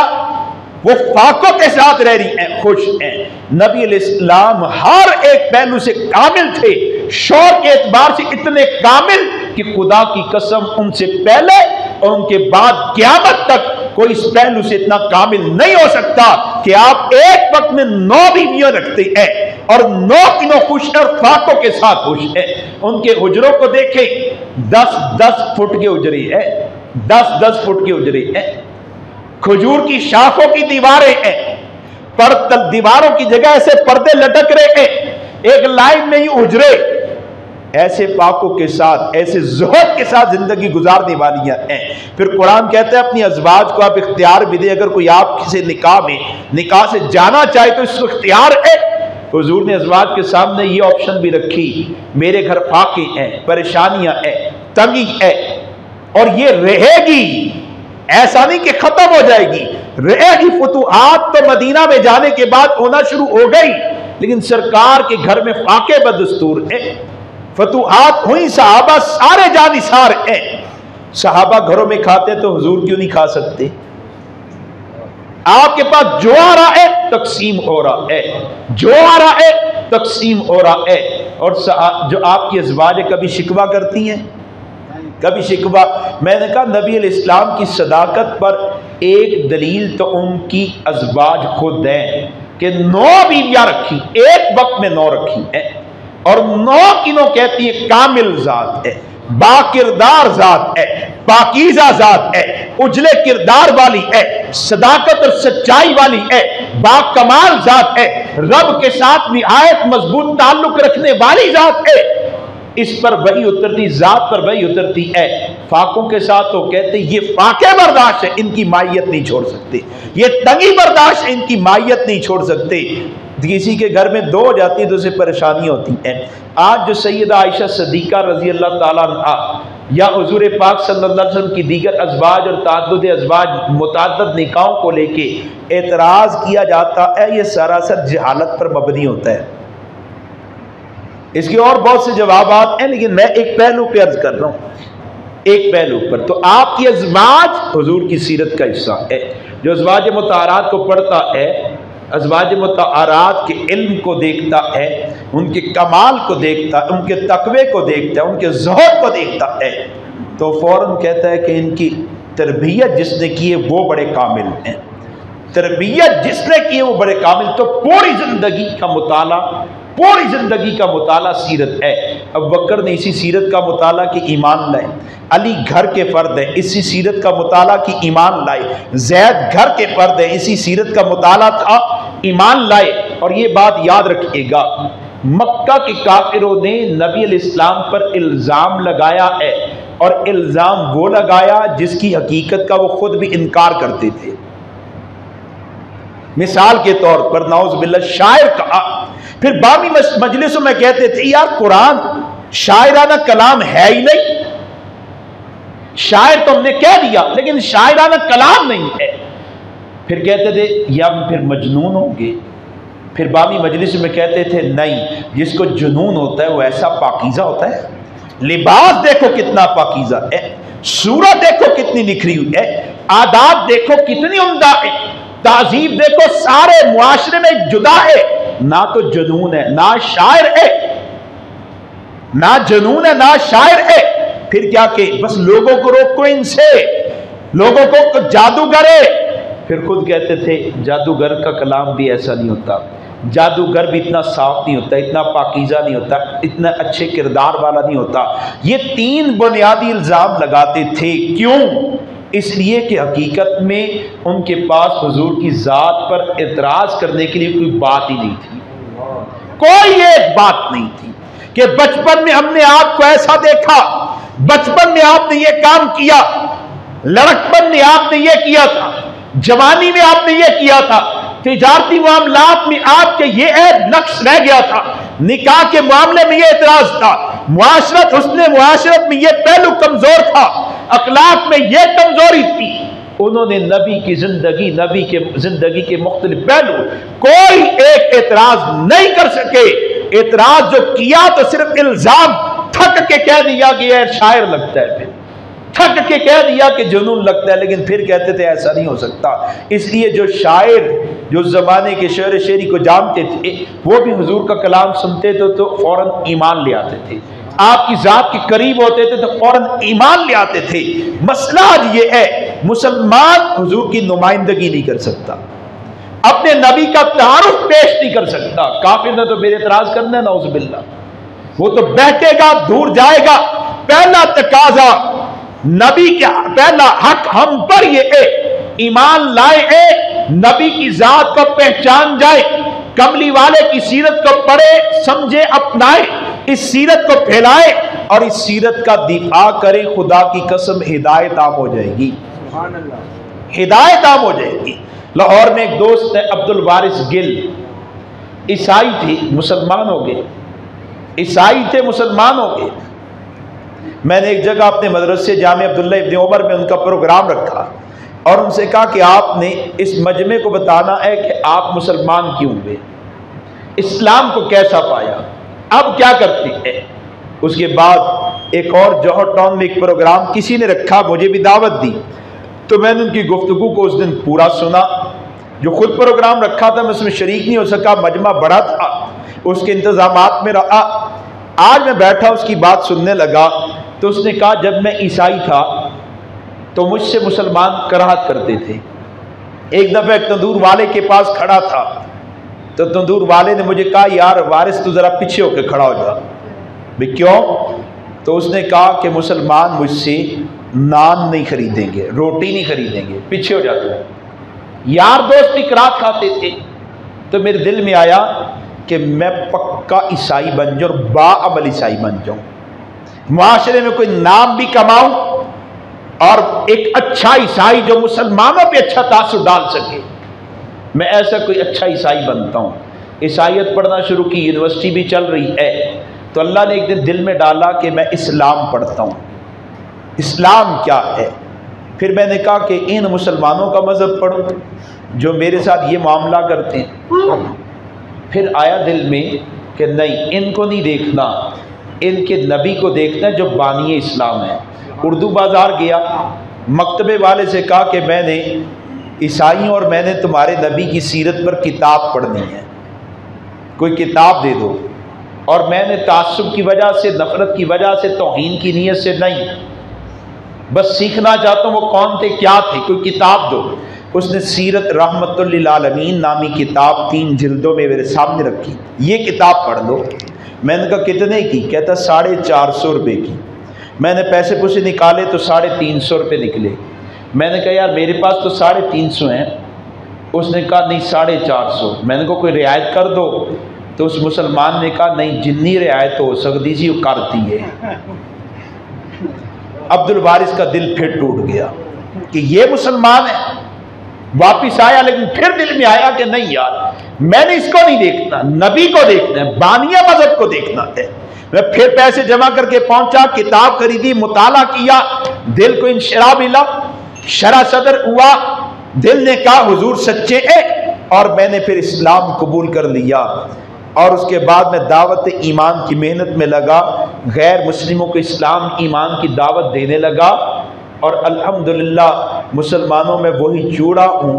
वो फाकों के साथ रह रही हैं, खुश हैं। नबी अलैहिस्सलाम हर एक पहलू से कामिल थे, शौहर के एतबार से इतने कामिल कि खुदा की कसम उनसे पहले और उनके बाद क़यामत तक कोई इस पहलू से इतना कामिल नहीं हो सकता कि आप एक वक्त में 9 बीवियां रखते हैं और 9 की 9 खुश और फाकों के साथ खुश हैं। उनके हुजरों को देखें, 10-10 फुट के हुजरे हैं, 10-10 फुट के हुजरे हैं। खजूर की शाखों की दीवारें हैं, पर दीवारों की जगह ऐसे पर्दे लटक रहे हैं। एक लाइन में ही हुजरे, ऐसे पाकों के साथ, ऐसे ज़ुहद के साथ जिंदगी गुजारने वालियां हैं। फिर कुरान कहता है अपनी अज़वाज को आप इख्तियार भी दे, अगर कोई आप किसी निकाह से जाना चाहे तो इसको इख्तियार है। हुजूर ने अज़वाज के सामने ये ऑप्शन भी रखी, मेरे घर फाके हैं, परेशानियां हैं, तंगी है, और ये रहेगी, ऐसा नहीं कि खत्म हो जाएगी, रहेगी। फतूहात तो मदीना में जाने के बाद होना शुरू हो गई, लेकिन सरकार के घर में फाके बदस्तूर है। फतूहात हुई, सहाबा सारे जानिसार हैं। सहाबा घरों में खाते तो हुजूर क्यों नहीं खा सकते? आपके पास जो आ रहा है तकसीम हो रहा है, जो आ रहा है तकसीम हो रहा है। और जो आपकी अज़वाज कभी शिकवा करती हैं? कभी शिकवा? मैंने कहा नबी अलैहिस्सलाम की सदाकत पर एक दलील तो उनकी अज़वाज खुद है कि 9 बीवियां रखी, एक वक्त में 9 रखी है, और 9 की 9 कहती है कामिल जात है, बाकिरदार जात है, पाकीज़ा जात है, उजले किरदार वाली है, सदाकत और सच्चाई वाली है, बाकमाल जात है, रब के साथ निहायत मजबूत ताल्लुक रखने वाली जात है। इस पर वही उतरती, जात पर वही उतरती है। फाकों के साथ तो कहते ये फाके बर्दाश्त है, इनकी मायत नहीं छोड़ सकते, ये तंगी बर्दाश्त है, इनकी मायत नहीं छोड़ सकते। किसी के घर में 2 हो जाती है तो उसे परेशानी होती है। आज जो सैयदा आयशा सिद्दीक़ा रज़ी अल्लाह ताला अन्हा या हुज़ूर पाक सल्लल्लाहु अलैहि वसल्लम की दीगर अज़वाज और ताअद्दुद अज़वाज मुतअद्दिद निकाहों को लेके एतराज़ किया जाता है, ये सरासर जहालत पर मबनी होता है। इसके और बहुत से जवाबात हैं, लेकिन मैं एक पहलू पे अर्ज कर रहा हूं, एक पहलू पर। तो आपकी अज़वाज हुजूर की सीरत का हिस्सा है। जो अज़वाज मुताहरात को पढ़ता है, अज़वाज मुताहरात के इल्म को देखता है, उनके कमाल को देखता है, उनके तकवे को देखता है, उनके ज़ुहद को देखता है, तो फौरन कहता है कि इनकी तरबियत जिसने की है वो बड़े कामिल हैं। तरबियत जिसने की है वो बड़े कामिल। तो पूरी जिंदगी का मुताला, पूरी जिंदगी का मुताला सीरत है। अब बकर ने इसी सीरत का मुताला की ईमान लाए, अली घर के फर्द है, इसी सीरत का मुताला की ईमान लाए, जैद घर के फर्द है, इसी सीरत का मुताला था, ईमान लाए। और ये बात याद रखिएगा, मक्का के काफिरों ने नबी अलैहिस्सलाम पर इल्ज़ाम लगाया है, और इल्ज़ाम वो लगाया जिसकी हकीकत का वो खुद भी इनकार करते थे। मिसाल के तौर पर नाउज़ बिल्लाह शायर कहा, फिर बामी मजलिसों में कहते थे यार कुरान शायराना कलाम है ही नहीं, शायर तो हमने कह दिया लेकिन शायराना कलाम नहीं है। फिर कहते थे या फिर मजनून होंगे। फिर बामी मजलिसों में कहते थे नहीं, जिसको जुनून होता है वो ऐसा पाकीज़ा होता है। लिबास देखो कितना पाकीज़ा है, सूरत देखो कितनी निखरी हुई है, आदाब देखो कितनी उम्दा है, ताजीब देखो सारे मुआशरे में जुदा है। ना तो जुनून है ना शायर है, ना जुनून है ना शायर है। फिर क्या के बस लोगों को रोको, इनसे लोगों को जादूगर है। फिर खुद कहते थे जादूगर का कलाम भी ऐसा नहीं होता, जादूगर भी इतना साफ नहीं होता, इतना पाकीज़ा नहीं होता, इतना अच्छे किरदार वाला नहीं होता। ये 3 बुनियादी इल्ज़ाम लगाते थे। क्यों? इसलिए कि हकीकत में उनके पास हुजूर की ज़ात पर एतराज़ करने के लिए कोई बात ही नहीं थी, कोई एक बात नहीं थी कि बचपन में हमने आपको ऐसा देखा, बचपन में आपने ये काम किया, लड़कपन में आपने ये किया था, जवानी में आपने ये किया था, तिजारती मामलात में आपके ये ऐब नक्श रह गया था, निकाह के मामले में ये एतराज था, मुआशरत हुस्ने मुआशरत में ये पहलू कमजोर था, अखलाक में ये कमजोरी थी। उन्होंने नबी की जिंदगी के मुख्तलिफ पहलू कोई एक एतराज नहीं कर सके। एतराज जो किया तो सिर्फ इल्जाम, थक के कह दिया कि यार शायर लगता है, फिर थक के कह दिया कि जुनून लगता है, लेकिन फिर कहते थे ऐसा नहीं हो सकता। इसलिए जो शायर जो जमाने के शेर शेरी को जानते थे वो भी हुजूर का कलाम सुनते थे तो फौरन ईमान ले आते थे, आपकी जात के करीब होते थे तो फौरन ईमान ले आते थे। मसला आज ये है, मुसलमान हुजूर की नुमाइंदगी नहीं कर सकता, अपने नबी का तारुफ पेश नहीं कर सकता। काफिर ने तो बेएतराज करना है, नाउज़ुबिल्लाह, वो तो बैठेगा, दूर जाएगा। पहला तकाजा नबी का, पहला हक हम पर ये है, ईमान लाए, नबी की जात को पहचान जाए, कमली वाले की सीरत को पढ़े, समझे, अपनाए, इस सीरत को फैलाए और इस सीरत का दिफा करे। खुदा की कसम हिदायत आम हो जाएगी, हिदायत आम हो जाएगी। लाहौर में एक दोस्त है अब्दुल वारिस गिल, ईसाई थे, मुसलमान हो गए, ईसाई थे, मुसलमान हो गए। मैंने एक जगह अपने मदरसे जामे अब्दुल्ला इब्न उमर में उनका प्रोग्राम रखा और उनसे कहा कि आपने इस मजमे को बताना है कि आप मुसलमान क्यों हुए, इस्लाम को कैसा पाया, अब क्या करते हैं। उसके बाद एक और जौहर टाउन में एक प्रोग्राम किसी ने रखा, मुझे भी दावत दी, तो मैंने उनकी गुफ्तगू को उस दिन पूरा सुना। जो खुद प्रोग्राम रखा था मैं उसमें शरीक नहीं हो सका, मजमा बड़ा था, उसके इंतजामात में रहा। आज मैं बैठा उसकी बात सुनने लगा तो उसने कहा जब मैं ईसाई था तो मुझसे मुसलमान कराहत करते थे। एक दफ़ा एक तंदूर वाले के पास खड़ा था तो तंदूर वाले ने मुझे कहा यार वारिस तू ज़रा पीछे होकर खड़ा हो जा। भाई क्यों? तो उसने कहा कि मुसलमान मुझसे नान नहीं खरीदेंगे, रोटी नहीं खरीदेंगे, पीछे हो जाते हैं। यार दोस्त भी कराहत खाते थे। तो मेरे दिल में आया कि मैं पक्का ईसाई बन जाऊँ, बाअमल ईसाई बन जाऊँ, मुआशरे में कोई नाम भी कमाऊँ और एक अच्छा ईसाई जो मुसलमानों पे अच्छा तासुर डाल सके। मैं ऐसा कोई अच्छा ईसाई बनता हूँ। ईसाईयत पढ़ना शुरू की, यूनिवर्सिटी भी चल रही है, तो अल्लाह ने एक दिन दिल में डाला कि मैं इस्लाम पढ़ता हूँ, इस्लाम क्या है। फिर मैंने कहा कि इन मुसलमानों का मज़हब पढ़ूँ जो मेरे साथ ये मामला करते हैं। फिर आया दिल में कि नहीं, इनको नहीं देखना, इनके नबी को देखना जो बानी इस्लाम है। उर्दू बाज़ार गया, मकतबे वाले से कहा कि मैंने ईसाई और मैंने तुम्हारे नबी की सीरत पर किताब पढ़नी है, कोई किताब दे दो। और मैंने तासुब की वजह से, नफरत की वजह से, तौहीन की नीयत से नहीं, बस सीखना चाहता हूँ वो कौन थे, क्या थे, कोई किताब दो। उसने सीरत रहमतुल लिल आलमीन नामी किताब 3 जिल्दों में मेरे सामने रखी, ये किताब पढ़ लो। मैंने कहा कितने की? कहता 450 रुपये की। मैंने पैसे पूसे निकाले तो 350 रुपये निकले। मैंने कहा यार मेरे पास तो 350 हैं। उसने कहा नहीं 450। मैंने कहा कोई रियायत कर दो। तो उस मुसलमान ने कहा नहीं, जितनी रियायत हो सकती थी वो करती है। अब्दुल वारिस का दिल फिर टूट गया कि ये मुसलमान है। वापिस आया, लेकिन फिर दिल में आया कि नहीं यार, मैंने इसको नहीं देखना, नबी को देखना है, बानिया मजहब को देखना है। मैं फिर पैसे जमा करके पहुंचा, किताब खरीदी, मुताला किया, दिल को इंशिरा मिला, शरा सदर हुआ, दिल ने कहा हुजूर सच्चे है, और मैंने फिर इस्लाम कबूल कर लिया। और उसके बाद मैं दावत ईमान की मेहनत में लगा, गैर मुस्लिमों को इस्लाम ईमान की दावत देने लगा। और अल्हम्दुलिल्लाह मुसलमानों में वही चूड़ा हूँ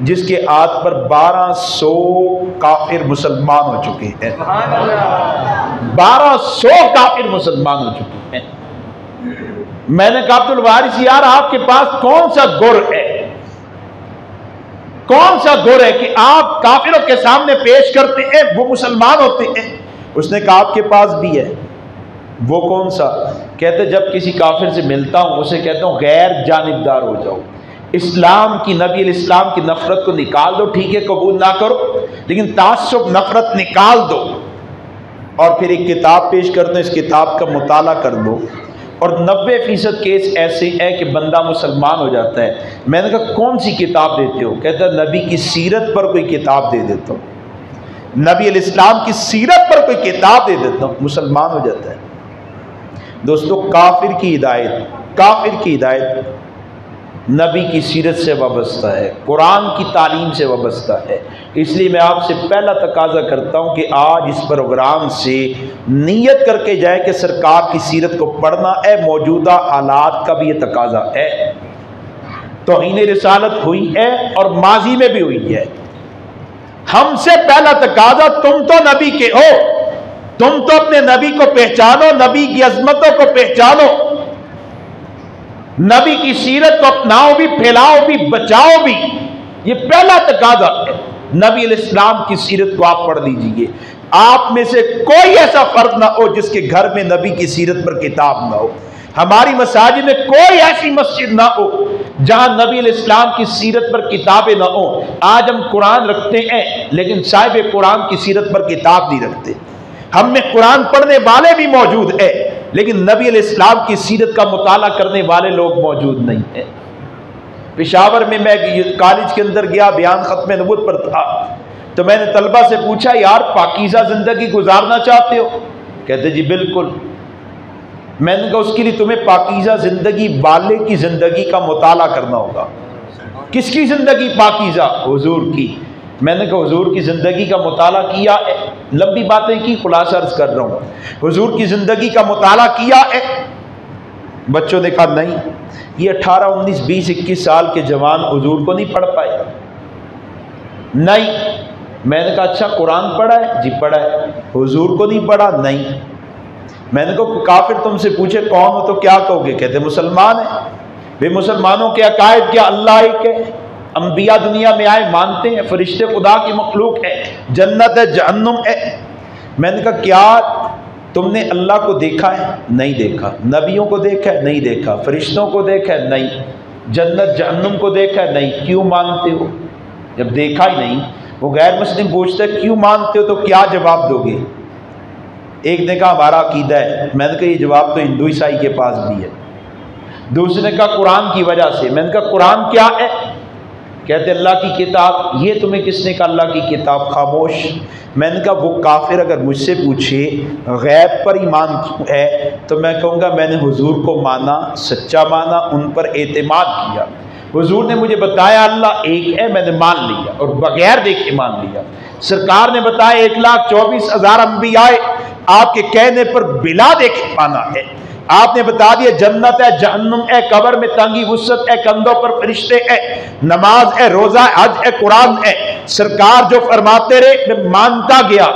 जिसके हाथ पर 1200 काफिर मुसलमान हो चुके हैं। 1200 काफिर मुसलमान हो चुके हैं। मैंने कहा अब्दुल वारिस यार आपके पास कौन सा गुर है, कौन सा गुर है कि आप काफिरों के सामने पेश करते हैं वो मुसलमान होते हैं? उसने कहा आपके पास भी है। वो कौन सा? कहते जब किसी काफिर से मिलता हूं उसे कहता हूं गैर जानिबदार हो जाओ, इस्लाम की, नबी इस्लाम की नफरत को निकाल दो, ठीक है कबूल ना करो लेकिन तासुब नफरत निकाल दो। और फिर एक किताब पेश कर दो, इस किताब का मुताला कर दो और 90% केस ऐसे है कि बंदा मुसलमान हो जाता है। मैंने कहा कौन सी किताब देते हो? कहता है नबी की सीरत पर कोई किताब दे देता हूँ, नबी इस्लाम की सीरत पर कोई किताब दे देता हूँ, मुसलमान हो जाता है। दोस्तों काफिर की हिदायत नबी की सीरत से वाबस्ता है, कुरान की तालीम से वाबस्ता है। इसलिए मैं आपसे पहला तकाजा करता हूँ कि आज इस प्रोग्राम से नीयत करके जाए कि सरकार की सीरत को पढ़ना है। मौजूदा हालात का भी ये तकाजा है। तौहीन रिसालत हुई है और माजी में भी हुई है। हमसे पहला तकाजा, तुम तो नबी के हो, तुम तो अपने नबी को पहचानो, नबी की अजमतों को पहचानो, नबी की सीरत को अपनाओ भी, फैलाओ भी, बचाओ भी। ये पहला तकाजा है। नबी इस्लाम की सीरत को आप पढ़ लीजिए। आप में से कोई ऐसा फर्द ना हो जिसके घर में नबी की सीरत पर किताब ना हो। हमारी मसाजिद में कोई ऐसी मस्जिद ना हो जहां नबी इस्लाम की सीरत पर किताबें ना हो। आज हम कुरान रखते हैं लेकिन साहिब कुरान की सीरत पर किताब नहीं रखते। हम में कुरान पढ़ने वाले भी मौजूद है लेकिन नबी इस्लाम की सीरत का मुताला करने वाले लोग मौजूद नहीं है। पेशावर में मैं कॉलेज के अंदर गया, बयान खत्म नबूवत पर था, तो मैंने तलबा से पूछा यार पाकीज़ा जिंदगी गुजारना चाहते हो? कहते जी बिल्कुल। मैंने कहा उसके लिए तुम्हें पाकीज़ा जिंदगी वाले की जिंदगी का मुताला करना होगा। किसकी जिंदगी पाकीज़ा? हुजूर की। मैंने कहा हुजूर की ज़िंदगी का मुताला किया है? लंबी बातें की, खुलासा अर्ज कर रहा हूँ। हुजूर की ज़िंदगी का मुताला किया है? बच्चों ने कहा नहीं। ये 18, 19, 20, 21 साल के जवान हुजूर को नहीं पढ़ पाए? नहीं। मैंने कहा अच्छा कुरान पढ़ा है? जी पढ़ा है। हुजूर को नहीं पढ़ा? नहीं। मैंने कहा काफिर तुमसे पूछे कौन हो तो क्या कहोगे? कहते मुसलमान है। वे मुसलमानों के अकायद क्या? अल्लाह एक है, अंबिया दुनिया में आए मानते हैं, फरिश्ते खुदा की मखलूक है, जन्नत है, जहन्नुम है। मैंने कहा क्या तुमने अल्लाह को देखा है? नहीं देखा। नबियों को देखा है? नहीं देखा। फरिश्तों को देखा है? नहीं। जन्नत जहन्नुम को देखा है? नहीं। क्यों मानते हो जब देखा ही नहीं? वो गैर मुस्लिम पूछते क्यों मानते हो, तो क्या जवाब दोगे? एक ने कहा हमारा अकीदा है। मैंने कहा ये जवाब तो हिंदू ईसाई के पास भी है। दूसरे ने कहा कुरान की वजह से। मैंने कहा कुरान क्या है? कहते अल्लाह की किताब। ये तुम्हें किसने कहा अल्लाह की किताब? खामोश। मैंने कहा वो काफिर अगर मुझसे पूछे गैब पर ईमान क्यों है तो मैं कहूँगा मैंने हुजूर को माना, सच्चा माना, उन पर एतमाद किया। हुजूर ने मुझे बताया अल्लाह एक है, मैंने मान लिया और बगैर देखे मान लिया। सरकार ने बताया 1,24,000 अंबिया आपके कहने पर बिला देखे माना है। आपने बता दिया जन्नत है, जहन्नुम है, कब्र में तंगी वुसअत है, कंधों पर फरिश्ते है, नमाज है, रोजा है, हज है, कुरान है। सरकार जो फरमाते रहे मैं मानता गया।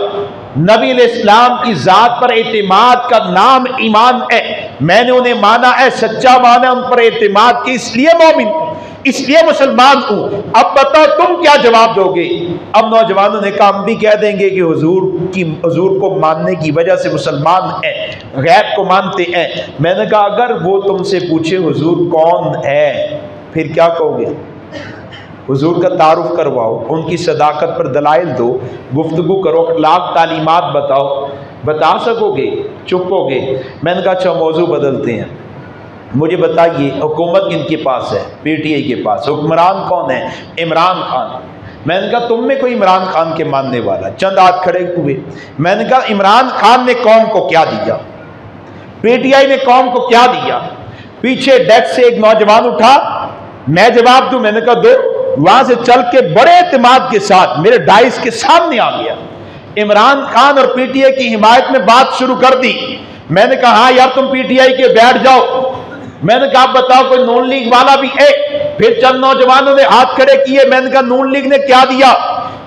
नबी इस्लाम की जात पर एतमाद का नाम ईमान है। मैंने उन्हें माना है, सच्चा माना, उन पर एतमाद की, इसलिए मोमिन हूं, इसलिए मुसलमान हूं। अब बताओ तुम क्या जवाब दोगे? अब नौजवानों ने कहा हम भी कह देंगे कि हुजूर को मानने की वजह से मुसलमान हैं, गैब को मानते हैं। मैंने कहा अगर वो तुमसे पूछे हुजूर कौन है फिर क्या कहोगे? हुजूर का तारुफ करवाओ, उनकी सदाकत पर दलाइल दो, गुफ्तगू करो, अखलाक तालीमात बताओ। बता सकोगे? चुप होगे। मैंने कहा अच्छा मौजू बदलते हैं, मुझे बताइए हुकूमत किनके पास है? पीटीआई के पास। हुक्मरान कौन है? इमरान खान। मैंने कहा तुम में कोई इमरान खान के मानने वाला? चंद हाथ खड़े हुए। मैंने कहा इमरान खान ने कौम को क्या दिया? पीटीआई ने कौम को क्या दिया? पीछे डेस्क से एक नौजवान उठा, मैं जवाब दूं? मैंने कहा दो। वहां से चल के बड़े एतमाद के साथ मेरे डाइस के सामने आ गया, इमरान खान और पीटीआई की हिमायत में बात शुरू कर दी। मैंने कहा हाँ यार तुम पीटीआई के बैठ जाओ। मैंने कहा आप बताओ कोई नून लीग वाला भी है? फिर चंद नौजवानों ने हाथ खड़े किए। मैंने कहा नून लीग ने क्या दिया?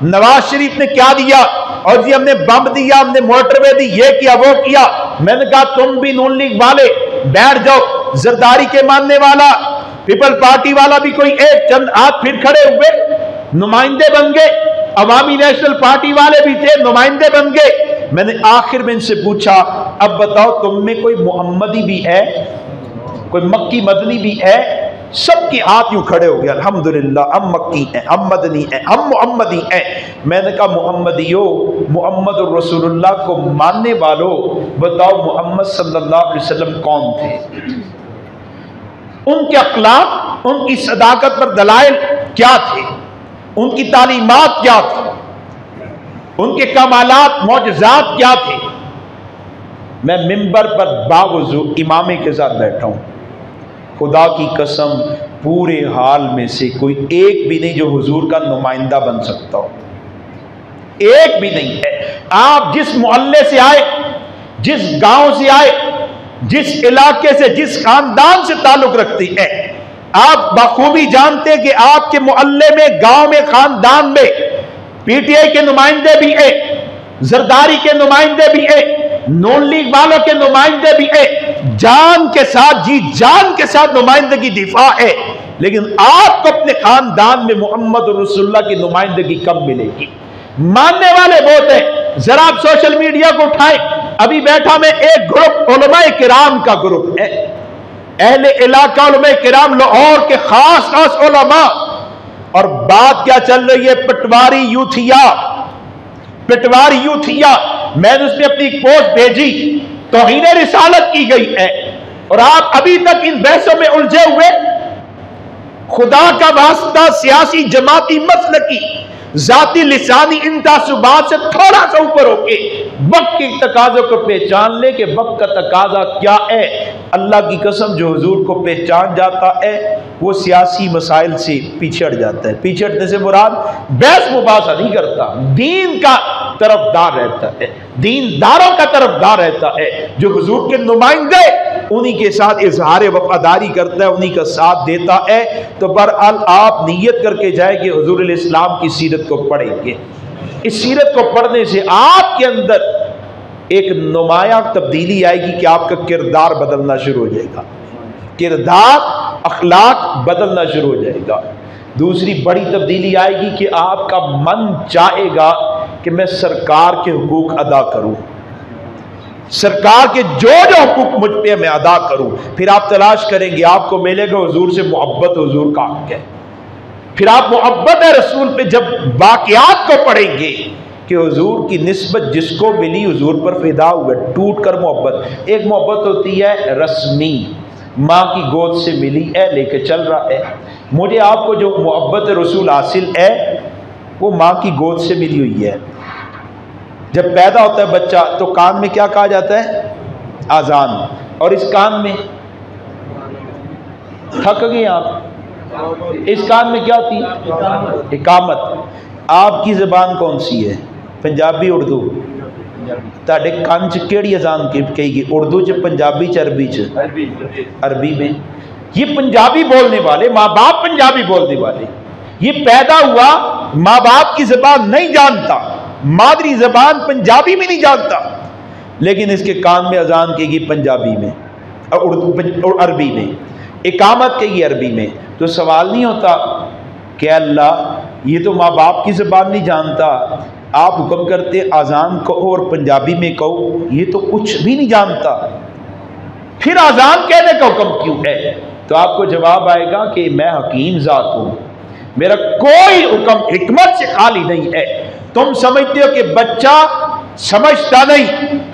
नवाज शरीफ ने क्या दिया? और जी हमने बम दिया, हमने मोटरवे दी, ये किया, वो किया। मैंने कहा तुम भी नून लीग वाले बैठ जाओ। जरदारी के मानने वाला, पीपल पार्टी वाला भी कोई एक चंद हाथ फिर खड़े हुए। नुमाइंदे बन गए, अवामी नेशनल पार्टी वाले भी थे, नुमाइंदे बन गए। मैंने आखिर में इनसे पूछा, अब बताओ तुम में कोई मोहम्मदी भी है, कोई मक्की मदनी भी है? सबके हाथ यूं खड़े हो गए, अल्हम्दुलिल्लाह हम मक्की हैं, हम मदनी हैं, हम मोहम्मदी हैं। मैंने कहा मोहम्मदियो, मोहम्मद रसूलुल्लाह को मानने वालों, बताओ मोहम्मद सल्लल्लाहु अलैहि वसल्लम कौन थे? उनके अखलाक, उनकी सदाकत पर दलाइल क्या थे? उनकी तालीमात क्या थी? उनके कमालात मौजज़ात क्या थे? मैं मिंबर पर बावजू इमामे के साथ बैठा हूं, खुदा की कसम पूरे हाल में से कोई एक भी नहीं जो हुजूर का नुमाइंदा बन सकता हो, एक भी नहीं है। आप जिस मोहल्ले से आए, जिस गांव से आए, जिस इलाके से, जिस खानदान से ताल्लुक रखती है, आप बखूबी जानते हैं कि आपके मोहल्ले में, गांव में, खानदान में पीटीआई के नुमाइंदे भी है, जरदारी के नुमाइंदे भी है, नून लीग वालों के नुमाइंदे भी है, जान के साथ, जी जान के साथ नुमाइंदगी दिफा है। लेकिन आपको अपने खानदान में मोहम्मद रसूलुल्लाह की नुमाइंदगी कब मिलेगी? मानने वाले बहुत है। जरा आप सोशल मीडिया को उठाएं, अभी बैठा मैं एक ग्रुप उलमाए किराम का ग्रुप है, अहले इलाका उलमाए किराम लाहौर के खास खास उलमा, और बात क्या चल रही है? पटवारी यूथिया, पटवारी यूथिया। मैंने उसमें अपनी एक पोस्ट भेजी, तौहीन रिसालत की गई है, और आप अभी तक इन बहसों में उलझे हुए। खुदा का वास्ता सियासी जमाती मसलकी जाती लिसानी इन तासुबात से थोड़ा सा ऊपर होके वक्त के तकाजों को पहचान ले कि वक्त का तकाजा क्या है। अल्लाह की कसम, जो हुजूर को पहचान जाता है वो सियासी मसाइल से पिछड़ जाता है। पिछड़ने से मुराद बहस मुबासा नहीं करता, दीन का तरफदार रहता है, दीनदारों का तरफदार रहता है। जो हुजूर के नुमाइंदे, उन्हीं के साथ इजहार वफादारी करता है, उन्हीं का साथ देता है। तो बहरहाल आप नियत करके जाए कि हुजूर इस्लाम की सीरत को पढ़ेंगे। इस सीरत को पढ़ने से आपके अंदर एक नुमाया तब्दीली आएगी कि आपका किरदार बदलना शुरू हो जाएगा, किरदार अखलाक बदलना शुरू हो जाएगा। दूसरी बड़ी तब्दीली आएगी कि आपका मन चाहेगा कि मैं सरकार के हुकूक अदा करूं, सरकार के जो जो हुकूक मुझ पे मैं अदा करूं। फिर आप तलाश करेंगे, आपको मिलेगा हुजूर से मोहब्बत, हुजूर का हक है। फिर आप मोहब्बत है रसूल पे जब वाक़यात को पढ़ेंगे कि हुजूर की निस्बत जिसको मिली हुजूर पर फिदा हुए, टूट कर मोहब्बत। एक मोहब्बत होती है रस्मी, माँ की गोद से मिली है, लेके चल रहा है। मुझे आपको जो मोहब्बत रसूल हासिल है वो माँ की गोद से मिली हुई है। जब पैदा होता है बच्चा तो कान में क्या कहा जाता है? आजान। और इस कान में, थक गए आप, इस कान में क्या थी? इकामत। आपकी ज़बान कौन सी है? पंजाबी, उर्दू? ताड़े कान च केड़ी अजान कही? उर्दू च, पंजाबी च, अरबी च? अरबी में। ये पंजाबी बोलने वाले माँ बाप, पंजाबी बोलने वाले, ये पैदा हुआ माँ बाप की ज़बान नहीं जानता, मादरी ज़बान पंजाबी में नहीं जानता, लेकिन इसके कान में अजान कहेगी पंजाबी में और उर्दू और अरबी में, इकामत कहेगी अरबी में। तो सवाल नहीं होता कि अल्लाह ये तो माँ बाप की ज़बान नहीं जानता, आप हुक्म करते अजान कहो और पंजाबी में कहो, ये तो कुछ भी नहीं जानता, फिर अजान कहने का हुक्म क्यों है? तो आपको जवाब आएगा कि मैं हकीम ज़ात हूं, मेरा कोई हुक्म हिकमत से खाली नहीं है। तुम समझते हो कि बच्चा समझता नहीं,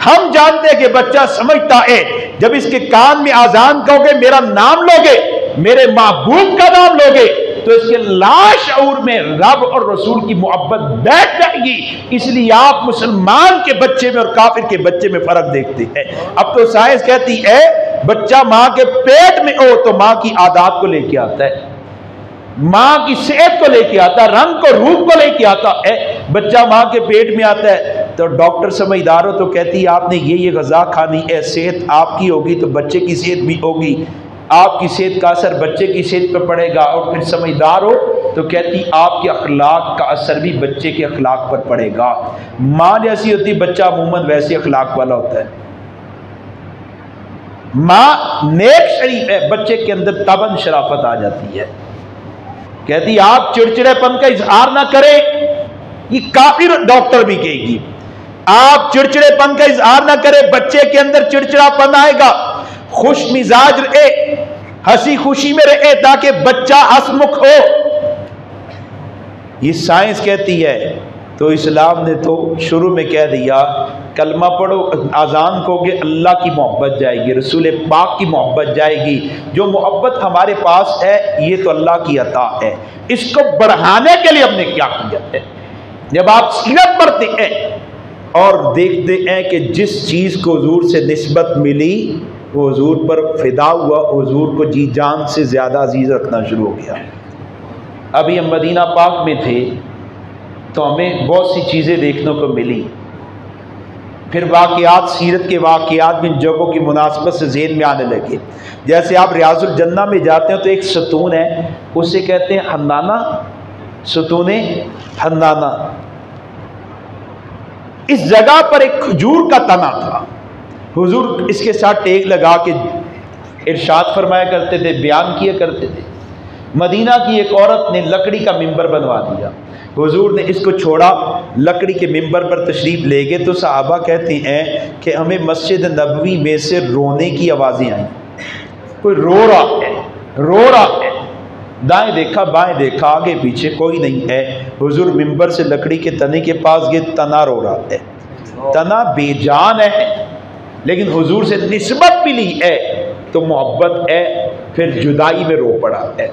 हम जानते हैं कि बच्चा समझता है। जब इसके कान में आजान कहोगे, मेरा नाम लोगे, मेरे महबूब का नाम लोगे, तो इसके लाशऊर में रब और रसूल की मोहब्बत बैठ जाएगी। इसलिए आप मुसलमान के बच्चे में और काफिर के बच्चे में फर्क देखते हैं। अब तो साइंस कहती है बच्चा मां के पेट में हो तो मां की आदत को लेके आता है, मां की सेहत को लेके आता है, रंग को, रूप को लेके आता है। बच्चा मां के पेट में आता है तो डॉक्टर समझदार हो तो कहती है आपने ये गजा खानी है, सेहत आपकी होगी तो बच्चे की सेहत भी होगी, आपकी सेहत का असर बच्चे की सेहत पर पड़ेगा। और फिर समझदार हो तो कहती आपके अखलाक का असर भी बच्चे के अखलाक पर पड़ेगा। माँ जैसी होती बच्चा अमूमन वैसे अखलाक वाला होता है। माँ नेक शरीफ है, बच्चे के अंदर तबन शराफत आ जाती है। कहती आप चिड़चिड़ेपन का इजहार ना करें, ये काफिर डॉक्टर भी कहेगी। आप चिड़चिड़ेपन का इजहार ना करें, बच्चे के अंदर चिड़चिड़ापन आएगा। खुश मिजाज रहे, हंसी खुशी में रहे ताकि बच्चा हंसमुख हो, ये साइंस कहती है। तो इस्लाम ने तो शुरू में कह दिया कलमा पढ़ो, अजान कहोगे अल्लाह की मोहब्बत जाएगी, रसूल पाक की मोहब्बत जाएगी। जो मोहब्बत हमारे पास है ये तो अल्लाह की अता है, इसको बढ़ाने के लिए हमने क्या किया है। जब आप सीरत पढ़ते हैं और देखते हैं कि जिस चीज़ को हुजूर से निस्बत मिली वो हुजूर पर फिदा हुआ, हुजूर को जी जान से ज़्यादा अजीज़ रखना शुरू हो गया। अभी हम मदीना पाक में थे तो हमें बहुत सी चीज़ें देखने को मिली। फिर वाक़यात, सीरत के वाक़यात भी जगहों की मुनासबत से ज़हन में आने लगे। जैसे आप रियाजुल जन्ना में जाते हो तो एक सतून है, उसे कहते हैं हन्नाना, सतूने हन्नाना। इस जगह पर एक खजूर का तना था, हुजूर इसके साथ टेक लगा के इरशाद फरमाया करते थे, बयान किया करते थे। मदीना की एक औरत ने लकड़ी का मिंबर बनवा दिया, हुजूर ने इसको छोड़ा, लकड़ी के मिंबर पर तशरीफ़ ले गए तो सहाबा कहते हैं कि हमें मस्जिद नबवी में से रोने की आवाज़ें आई। कोई रो रहा है, दाएं देखा बाएं देखा, आगे पीछे कोई नहीं है। हुजूर मिंबर से लकड़ी के तने के पास गए, तना रो रहा है, तना बेजान है, लेकिन हुजूर से निस्बत मिली है तो मोहब्बत है, फिर जुदाई में रो पड़ा है।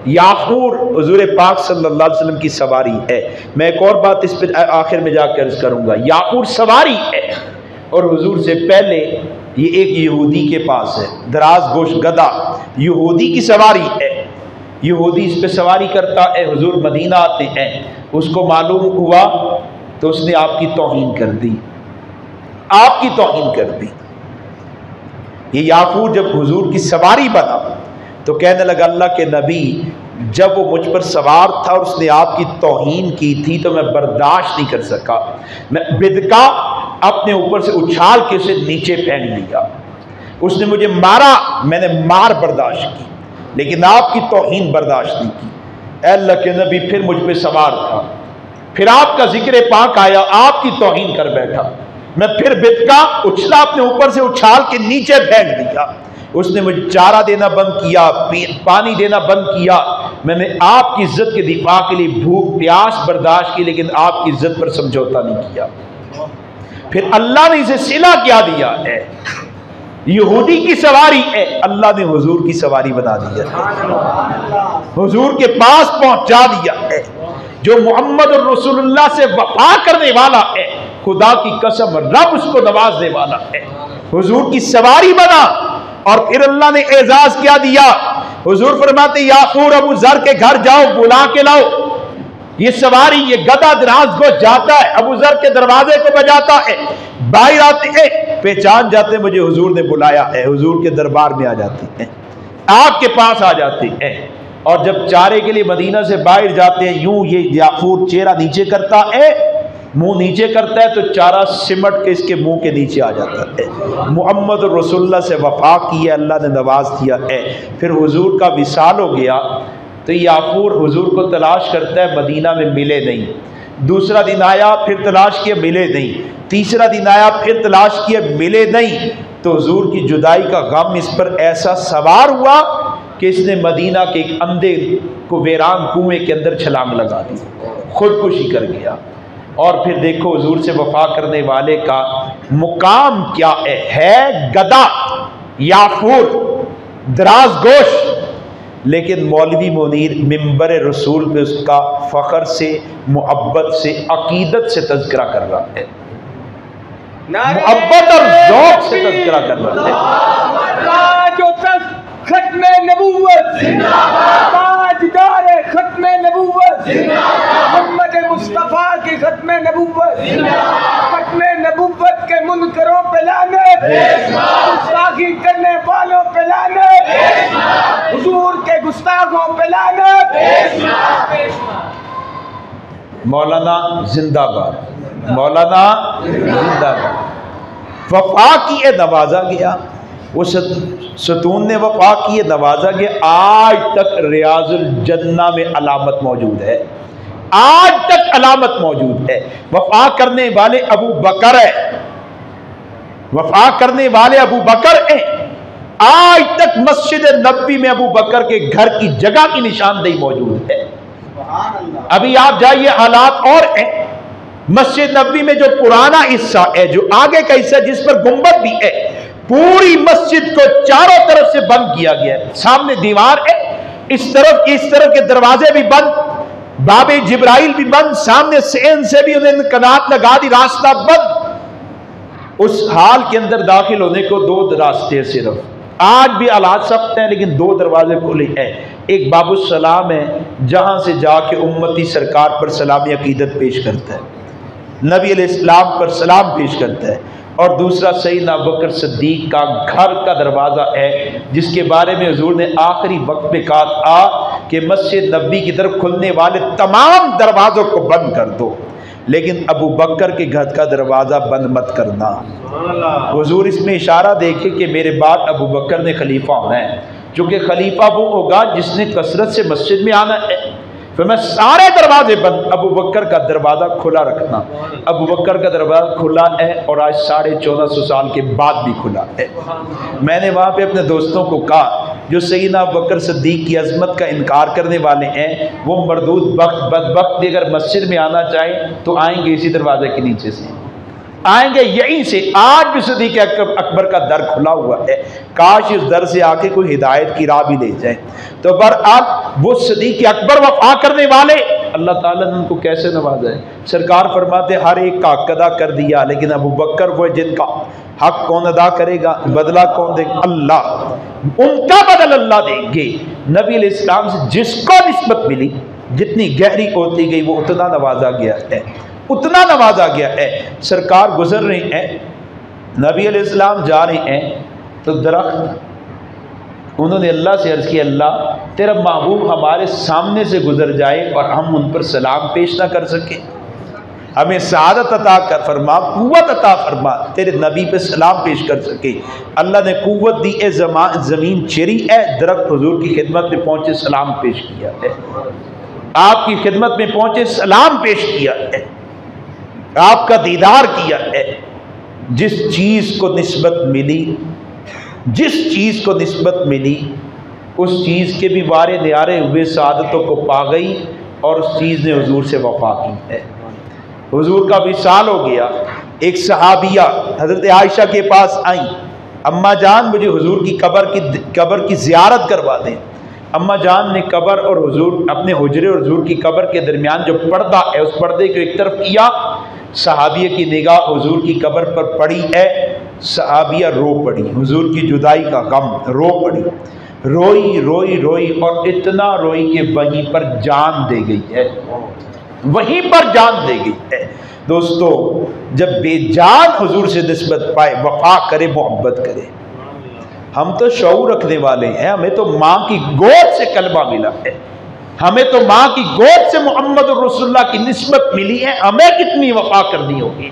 याकूर हुजूर पाक सल्लल्लाहु अलैहि वसल्लम की सवारी है। मैं एक और बात इस पर आखिर में जाकर अर्ज करूंगा। याकूर सवारी है और हुजूर से पहले ये एक यहूदी के पास है, दराज गोश गदा, यहूदी की सवारी है। यहूदी इस पर सवारी करता है, हुजूर मदीना आते हैं, उसको मालूम हुआ तो उसने आपकी तौहीन कर दी, आपकी तौहीन कर दी। ये याकूर जब हुजूर की सवारी बना तो कहने लगा अल्लाह के नबी, जब वो मुझ पर सवार था और उसने आपकी तौहीन की थी तो मैं बर्दाश्त नहीं कर सका, मैं बिदका अपने ऊपर से उछाल के उसे नीचे फेंक दिया। उसने मुझे मारा, मैंने मार बर्दाश्त की, लेकिन आपकी तौहीन बर्दाश्त नहीं की। अल्लाह के नबी फिर मुझ पर सवार था, फिर आपका जिक्र पाक आया, आपकी तौहीन कर बैठा, मैं फिर बिदका, उछला, अपने ऊपर से उछाल के नीचे फेंक दिया। उसने मुझे चारा देना बंद किया, पानी देना बंद किया। मैंने आपकी इज्जत के दिफा के लिए भूख प्यास बर्दाश्त की, लेकिन आपकी इज्जत पर समझौता नहीं किया। फिर अल्लाह ने इसे सिला क्या दिया है, यहूदी की सवारी है, अल्लाह ने हुजूर की सवारी बना दी है, हुजूर के पास पहुंचा दिया है। जो मोहम्मद और रसूलुल्लाह से वफा करने वाला है, खुदा की कसम रब उसको नवाजने वाला है। हुजूर की सवारी बना और फिर अल्लाह ने एजाज क्या दिया। हुजूर फरमाते याकूर अबू जर के घर जाओ, बुला के लाओ। ये सवारी, ये गधा दराज को जाता है, अबू जर के दरवाजे को बजाता है, बाहर आते हैं, पहचान जाते हैं मुझे हुजूर ने बुलाया है, हुजूर के दरबार में आ जाते हैं, आपके पास आ जाते हैं। और जब चारे के लिए मदीना से बाहर जाते हैं, यूं ये याकूर चेहरा नीचे करता है, मुंह नीचे करता है तो चारा सिमट के इसके मुंह के नीचे आ जाता है। मोहम्मद रसूलुल्लाह से वफा की है, अल्लाह ने नवाज दिया है। फिर हुजूर का विसाल हो गया तो याकूर हुजूर को तलाश करता है, मदीना में मिले नहीं। दूसरा दिन आया, फिर तलाश किया, मिले नहीं। तीसरा दिन आया, फिर तलाश किया, मिले नहीं। तो हुजूर की जुदाई का गम इस पर ऐसा सवार हुआ कि इसने मदीना के एक अंधे को वीरान कुएं के अंदर छलांग लगा दी, खुदकुशी कर गया। और फिर देखो हुजूर से वफा करने वाले का मुकाम क्या है गदा, याकूर, दराज गोश, लेकिन मौलवी मुनीर मिंबर रसूल पे उसका फख्र से, मोहब्बत से, अकीदत से तज़किरा कर रहा है, मोहब्बत और ज़ौक़ से तज़किरा कर रहा है। खत्मे नबूवत ताजदार खत्मे नबूवत मोहम्मद मुस्तफ़ा की खत्मे नबूवत, खत्मे नबूवत के मुनकरों पे लानत, गुस्ताखी करने वालों पे लानत, हुजूर के गुस्ताखों पे लानत। मौलाना जिंदाबाद, मौलाना जिंदाबाद। वफा की नवाजा गया, वो सतून ने वफा की है, नवाजा गया। आज तक रियाजुल जन्ना में अलामत मौजूद है, आज तक अलामत मौजूद है। वफा करने वाले अबू बकर है, वफा करने वाले अबू बकर हैं। आज तक मस्जिद नबी में अबू बकर के घर की जगह की निशानदेही मौजूद है। अभी आप जाइए, हालात और हैं। मस्जिद नबी में जो पुराना हिस्सा है, जो आगे का हिस्सा जिस पर गुंबद भी है, पूरी मस्जिद को चारों तरफ से बंद किया गया है। सामने दीवार है, इस तरफ के दरवाजे भी बंद, बाबे जिब्राइल भी बंद, सामने सेन से भी उन्हें कनात लगा दी, रास्ता बंद। उस हाल के अंदर दाखिल होने को 2 रास्ते हैं सिर्फ। आज भी हालात सख्त हैं, लेकिन 2 दरवाजे खुले हैं। एक बाबुस सलाम है, जहां से जाके उम्मती सरकार पर सलामी अकीदत पेश करता है, नबी अलैहिस्सलाम पर सलाम पेश करता है। और दूसरा सैयदना अबू बकर सिद्दीक का घर का दरवाज़ा है, जिसके बारे में हुजूर ने आखिरी वक्त में कहा था कि मस्जिद नबी की तरफ खुलने वाले तमाम दरवाज़ों को बंद कर दो, लेकिन अबू बकर के घर का दरवाज़ा बंद मत करना। हुजूर इसमें इशारा देखे कि मेरे बाद अबू बकर ने खलीफा होना है, चूँकि खलीफा वो होगा जिसने कसरत से मस्जिद में आना है। फिर मैं सारे दरवाजे बंद, अबू बकर का दरवाज़ा खुला रखना। अबू बकर का दरवाज़ा खुला है और आज 1450 साल के बाद भी खुला है। मैंने वहाँ पे अपने दोस्तों को कहा, जो सैयदना अबू बकर सिद्दीक की अज़मत का इनकार करने वाले हैं, वो मरदूद बख्त बदबख्त भी अगर मस्जिद में आना चाहें तो आएंगे इसी दरवाजे के नीचे से, आएंगे यहीं से। आज भी सिद्दीक अकबर का दर खुला हुआ है, काश इस दर से आके कोई हिदायत की राह भी ले जाए। तो बहरहाल वो सिद्दीक अकबर वफा करने वाले, अल्लाह ताला ने उनको कैसे नवाजा है। सरकार फरमाते हर एक का हक अदा कर दिया, लेकिन अबू बकर वो जिनका हक कौन अदा करेगा, बदला कौन देगा? अल्लाह। उनका बदल अल्लाह देंगे। नबी अलैहिस्सलाम से जिसको निस्बत मिली, जितनी गहरी होती गई, वो उतना नवाजा गया है, उतना नवाजा गया है। सरकार गुजर रहे हैं, नबी अलैहिस्सलाम जा रहे हैं, तो दरख्त, उन्होंने अल्लाह से अर्ज़ किया, अल्लाह तेरा महबूब हमारे सामने से गुजर जाए और हम उन पर सलाम पेश ना कर सके, हमें सआदत अता कर फरमा, कुव्वत अता फरमा, तेरे नबी पे सलाम पेश कर सके। अल्लाह ने कुव्वत दी है, ज़मीन चेरी है, दरख्त हुजूर की खिदमत में पहुँचे, सलाम पेश किया है, आपकी खिदमत में पहुँचे, सलाम पेश किया है, आपका दीदार किया है। जिस चीज़ को निस्बत मिली, जिस चीज़ को निस्बत मिली, उस चीज़ के भी वारे न्यारे हुए सआदतों को पा गई और उस चीज़ ने हुजूर से वफा की है। हुजूर का विसाल हो गया। एक सहाबिया हज़रत आयशा के पास आई, अम्मा जान मुझे हुजूर की कब्र की ज़ियारत करवा दें। अम्मा जान ने कब्र और हुजूर, अपने हुजरे और हुजूर की कब्र के दरमियान जो पर्दा है, उस पर्दे को एक तरफ किया। सहाबिया की निगाह हुजूर की कब्र पर पड़ी है, सहाबिया रो पड़ी, हुजूर की जुदाई का गम, रो पड़ी, रोई रोई रोई और इतना रोई कि वहीं पर जान दे गई है, वहीं पर जान दे गई है। दोस्तों, जब बेजान हुजूर से निस्बत पाए, वफा करे, मोहब्बत करे। हम तो शऊर रखने वाले हैं, हमें तो माँ की गोद से कलमा मिला है, हमें तो माँ की गोद से मोहम्मद रसूलुल्लाह की निस्बत मिली है। हमें कितनी वफा करनी होगी,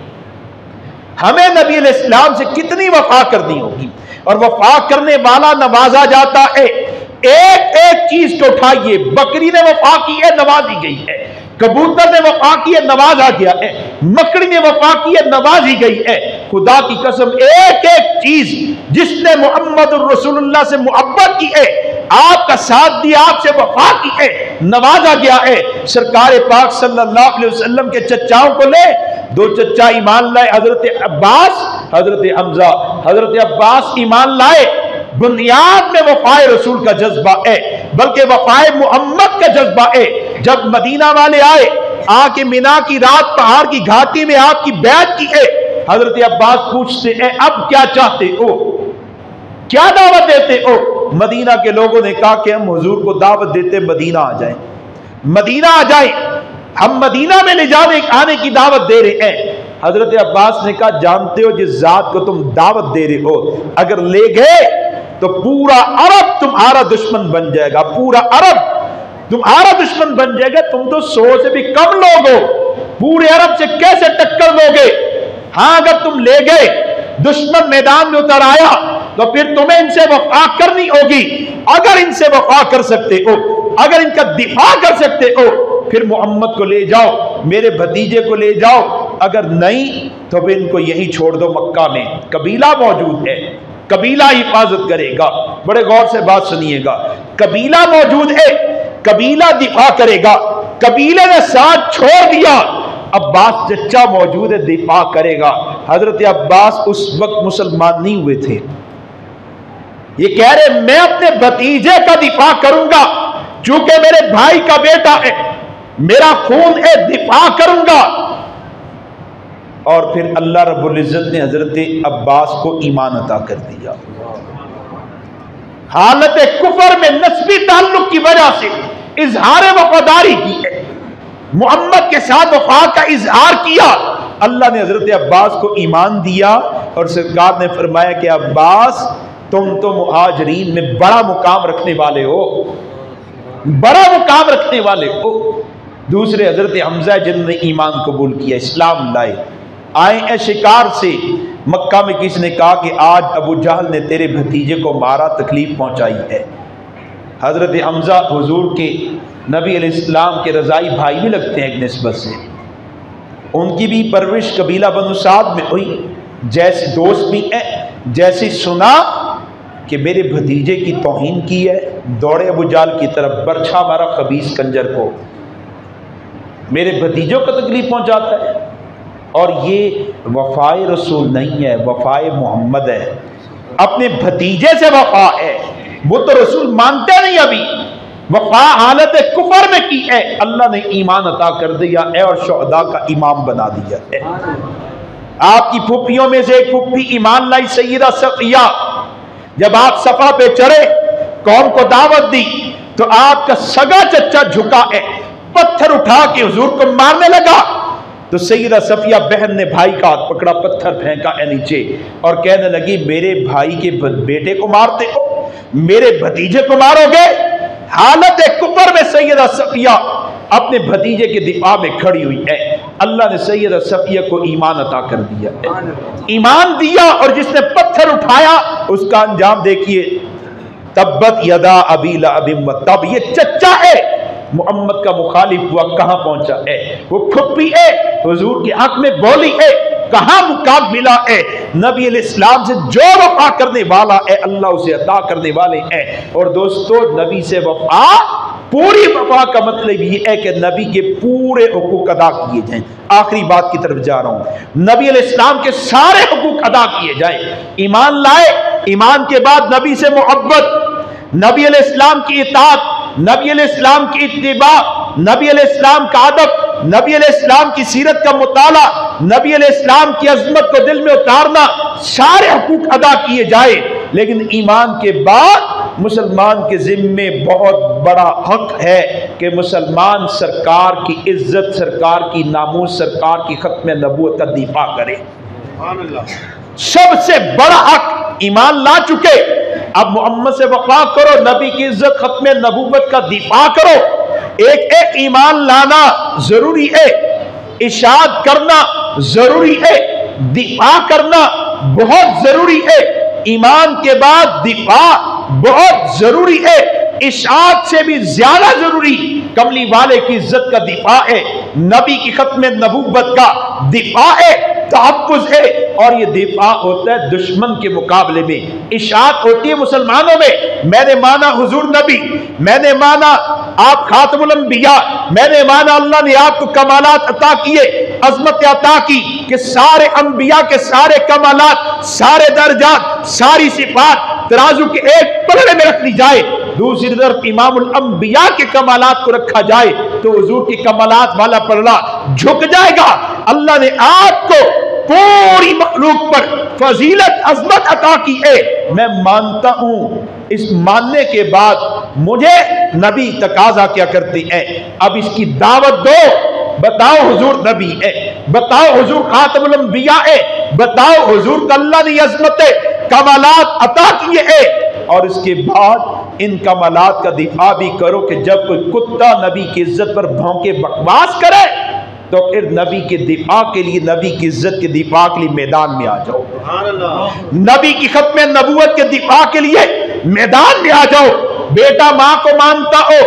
हमें नबी अलैहिस्सलाम से कितनी वफा करनी होगी। और वफा करने वाला नवाजा जाता है। एक एक चीज को उठाइए, बकरी ने वफा की है, नवाजी गई है, कबूतर ने वफा की है, नवाजा गया है, मकड़ी ने वफा की है, नवाजी गई है। खुदा की कसम, एक एक चीज जिसने मोहम्मद रसूलुल्लाह से मोहब्बत की है, आपका साथ दिया, आपसे वफा की है, नवाजा गया है। सरकार पाक सल्लल्लाहु अलैहि वसल्लम के चचाओं को ले, 2 चचा ईमान लाए, हजरत अब्बास, हजरत हमजा। हजरत अब्बास ईमान लाए, बुनियाद में वफाए रसूल का जज्बा है, बल्कि वफाए मोहम्मद का जज्बा है। जब मदीना वाले आए, आके मिना की रात पहाड़ की घाटी में आपकी बैत की है, हजरत अब्बास पूछते हैं, अब क्या चाहते हो, क्या दावत देते हो? मदीना के लोगों ने कहा कि हम हुजूर को दावत देते मदीना आ जाए, मदीना आ जाए, हम मदीना में ले जाने आने की दावत दे रहे हैं। हजरत अब्बास ने कहा, जानते हो जिस जात को तुम दावत दे रहे हो, अगर ले गए तो पूरा अरब तुम्हारा दुश्मन बन जाएगा, पूरा अरब तुम्हारा दुश्मन बन जाएगा। तुम तो 100 से भी कम लोग हो, पूरे अरब से कैसे टक्कर लोगे? हाँ, अगर तुम ले गए, दुश्मन मैदान में उतर आया, तो फिर तुम्हें इनसे वफा करनी होगी। अगर इनसे वफा कर सकते हो, अगर इनका दिफा कर सकते हो, फिर मोहम्मद को ले जाओ, मेरे भतीजे को ले जाओ। अगर नहीं तो फिर इनको यहीं छोड़ दो। मक्का में कबीला मौजूद है, कबीला हिफाजत करेगा। बड़े गौर से बात सुनिएगा, कबीला मौजूद है, कबीला दिफा करेगा। कबीले ने साथ छोड़ दिया, अब्बास चचा मौजूद है, दिफा करेगा। हजरत अब्बास उस वक्त मुसलमान नहीं हुए थे। ये कह रहे मैं अपने भतीजे का दिफा करूंगा, चूंकि मेरे भाई का बेटा है, मेरा खून है, दिफा करूंगा। और फिर अल्लाह रब्बुल इज्जत ने हजरत अब्बास को ईमान अता कर दिया। हालत कुफर में नस्बी ताल्लुक की वजह से इजहार वफादारी की है, मोहम्मद के साथ वफा का इजहार किया। अल्लाह ने हजरत अब्बास को ईमान दिया और सरकार ने फरमाया कि अब्बास तुम तो मुहाजिरीन में बड़ा मुकाम रखने वाले हो, बड़ा मुकाम रखने वाले हो। दूसरे हजरत हमजा जिन्होंने ईमान कबूल किया, इस्लाम लाए, आए हैं शिकार से। मक्का में किसी ने कहा कि आज अबू जहल ने तेरे भतीजे को मारा, तकलीफ पहुंचाई है। हजरत हमजा हुजूर के नबी अलैहिस्सलाम के रज़ाई भाई भी लगते हैं एक निस्बत से। उनकी भी परवरिश कबीला बनु साद में हुई। जैसे दोस्त भी है, जैसे सुना कि मेरे भतीजे की तौहीन की है, दौड़े अबू जहल की तरफ, बरछा मारा खबीस कंजर को, मेरे भतीजों को तकलीफ पहुंचाता है। और ये वफाए रसूल नहीं है, वफाए मोहम्मद है, अपने भतीजे से वफा है। वो तो रसूल मानते नहीं, अभी वफा हालत कुफर में की है, अल्लाह ने ईमान अता कर दिया है और शुहदा का इमाम बना दिया है। आपकी फुफ्फियों में से एक फुफ्फी ईमान लाई, सैयदा सफिया। जब आप सफा पे चढ़े, कौम को दावत दी, तो आपका सगा चच्चा झुका है, पत्थर उठा के हुजूर को मारने लगा। तो सैयदा सफिया बहन ने भाई का हाथ पकड़ा, पत्थर फेंका है नीचे और कहने लगी मेरे भाई के बेटे को मारते हो, मेरे भतीजे को मारोगे। हालत कुफर में सैयदा सफिया अपने भतीजे के दिफा में खड़ी हुई है। अल्लाह ने सैयदा सफिया को ईमान अता कर दिया है, ईमान दिया। और जिसने पत्थर उठाया उसका अंजाम देखिए, तब्बत यदा अबी लहब व तब। ये चच्चा है, मोहम्मद का मुखालिफ हुआ, कहां पहुंचा है, वो फुप्पी है, हुजूर के हक में बोली है, कहां मुकाबला है। नबी अलैहिस्सलाम से जो वफा करने वाला है, अल्लाह उसे अता करने वाले हैं। और दोस्तों, नबी से वफा, पूरी वफा का मतलब ये है कि नबी के पूरे हुकूक अदा किए जाएं। आखिरी बात की तरफ जा रहा हूं, नबी अलैहिस्सलाम के सारे हुकूक अदा किए जाएं। ईमान लाए, ईमान के बाद नबी से मोहब्बत, नबी अलैहिस्सलाम की इताअत, नबी अलैहिस्सलाम की इत्तिबा, नबी अलैहिस्सलाम का अदब, नबी अलैहिस्सलाम की सीरत का मुताला, नबी अलैहिस्सलाम की अजमत को दिल में उतारना, सारे हुकूक अदा किए जाए। लेकिन ईमान के बाद मुसलमान के जिम्मे बहुत बड़ा हक है कि मुसलमान सरकार की इज्जत, सरकार की नामूस, सरकार की खत्म नबूवत का दिफा करे। सबसे बड़ा हक, ईमान ला चुके, अब मोहम्मद से वफा करो, नबी की इज्जत, खत्म नबूवत का दिफा करो। एक एक ईमान लाना जरूरी है, इशाअत करना जरूरी है, दिफा करना बहुत जरूरी है। ईमान के बाद दिफा बहुत जरूरी है, इशाअत से भी ज्यादा जरूरी कमली वाले की इज्जत का दिफा है, नबी की खत्म नबूवत का दिफा है, तहफ़्फ़ुज़ है। और ये दिफा होता है दुश्मन के मुकाबले में, इशाअत होती है मुसलमानों में। मैंने माना हुजूर नबी, मैंने माना आप खातमुल अंबिया, मैंने माना अल्लाह ने आपको कमालात अता किए, अजमत अता की कि सारे अंबिया के सारे कमालात, सारे दर्जात, सारी सिफात तराजू के एक पलड़े में रख ली जाए, दूसरी तरफ इमामुल अंबिया के कमालात को रखा जाए तो हुजूर के कमालात वाला पलड़ा झुक जाएगा। अल्लाह ने आपको पूरी मखलूक पर फजीलत, अजमत अता की है, मैं मानता हूं। इस मानने के बाद मुझे नबी तकाजा क्या करते हैं, अब इसकी दावत दो। बताओ हुजूर नबी है, बताओ हुजूर खातमुल अंबिया है, बताओ हुजूर को अल्लाह ने अजमत कमालात अता किए हैं। और इसके बाद इन कमालात का दिफा भी करो कि जब कोई कुत्ता नबी की इज्जत पर भौंके, बकवास करे, तो फिर नबी के दिफा के लिए, नबी की इज्जत के दिफा के लिए मैदान में आ जाओ। नबी की खत्म नबूवत के दिफा के लिए मैदान में आ जाओ। बेटा मां को मानता हो,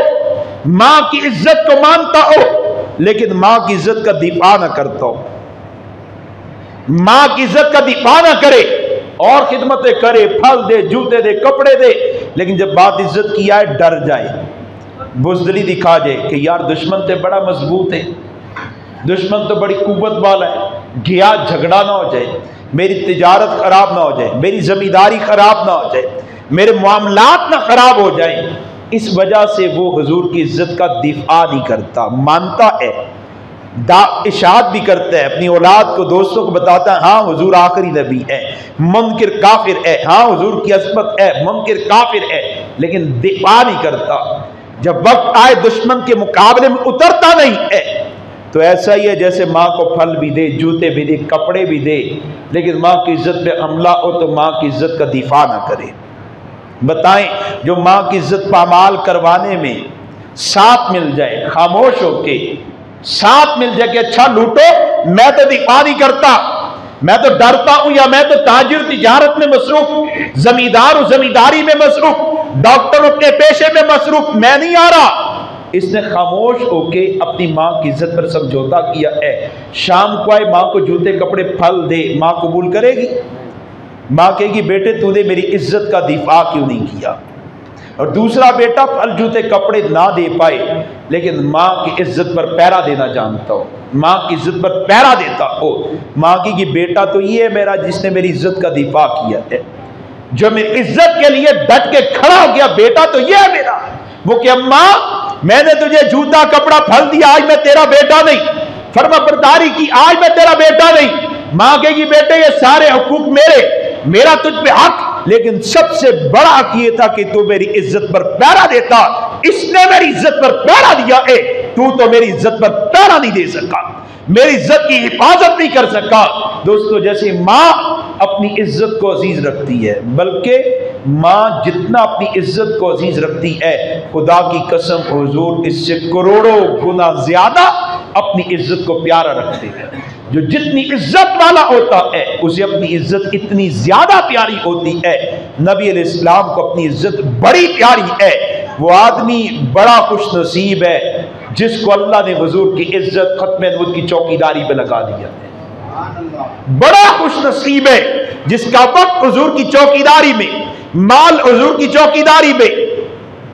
मां की इज्जत को मानता हो, लेकिन मां की इज्जत का दिफा ना करता हो, मां की इज्जत का दिफा ना करे और खिदमतें करे, फल दे, जूते दे, कपड़े दे, लेकिन जब बात इज्जत की आए डर जाए, बुज़दिली दिखा जाए कि यार दुश्मन तो बड़ा मजबूत है, दुश्मन तो बड़ी कुव्वत वाला है, गया झगड़ा ना हो जाए, मेरी तिजारत खराब ना हो जाए, मेरी जमींदारी खराब ना हो जाए, मेरे मामलात ना खराब हो जाए। इस वजह से वो हुजूर की इज्जत का दिफा नहीं करता, मानता है, इशाद भी करता है, अपनी औलाद को, दोस्तों को बताता है हाँ हुजूर आखिरी नबी है, मुनकिर काफिर है, हाँ हुजूर की अज़मत है, मुनकिर काफिर है, लेकिन दिफा नहीं करता। जब वक्त आए दुश्मन के मुकाबले में उतरता नहीं है। तो ऐसा ही है जैसे माँ को फल भी दे, जूते भी दे, कपड़े भी दे, लेकिन माँ की इज्जत पे हमला हो तो माँ की इज्जत का दिफा ना करे। बताएं, जो माँ की इज्जत पामाल करवाने में साथ मिल जाए, खामोश होके साथ मिल जाए कि अच्छा लूटो, मैं तो दिफा नहीं करता, मैं तो डरता हूं, या मैं तो ताजिर तिजारत में मसरूफ, जमींदार हूं जमींदारी में मसरूफ, डॉक्टर अपने पेशे में मसरूफ, मैं नहीं आ रहा। इसने खामोश होके अपनी माँ की इज्जत पर समझौता किया है। शाम को आए, माँ को जूते कपड़े फल दे, माँ कबूल करेगी? माँ कहेगी बेटे तूने मेरी इज्जत का दिफा क्यों नहीं किया? और दूसरा बेटा फल जूते कपड़े ना दे पाए, लेकिन माँ की इज्जत पर पहरा देना जानता हो, माँ की इज्जत पर पहरा देता हो, माँ की बेटा तो ये है मेरा जिसने मेरी इज्जत का दिफा किया है, जो मेरी इज्जत के लिए डट के खड़ा हो गया, बेटा तो ये है मेरा। वो कि अम्मा मैंने तुझे जूता कपड़ा फल दिया, आज मैं तेरा बेटा नहीं, फर्मा बरदारी की, आज मैं तेरा बेटा नहीं। माँ कहेगी बेटे ये सारे हुकूक मेरे, मेरा तुझ पे हक, लेकिन सबसे बड़ा हक ये था कि तू मेरी इज्जत पर पहरा देता, इसने मेरी इज्जत पर पहरा दिया है, तू तो मेरी इज्जत पर पहरा नहीं दे सका, मेरी इज्जत की हिफाजत नहीं कर सका। दोस्तों, जैसे माँ अपनी इज्जत को अजीज रखती है, बल्कि माँ जितना अपनी इज्जत को अजीज रखती है, खुदा की कसम हुजूर इससे करोड़ों गुना ज्यादा अपनी इज्जत को प्यारा रखते हैं। जो जितनी इज्जत वाला होता है उसे अपनी इज्जत इतनी ज्यादा प्यारी होती है। नबी अलैहिस्सलाम को अपनी इज्जत बड़ी प्यारी है। वो आदमी बड़ा खुश नसीब है जिसको अल्लाह ने हुजूर की इज्जत खत्म नबूवत की चौकीदारी पे लगा दिया है। बड़ा खुश नसीब है जिसका वक्त हुजूर की चौकीदारी में, माल हुजूर की चौकीदारी में,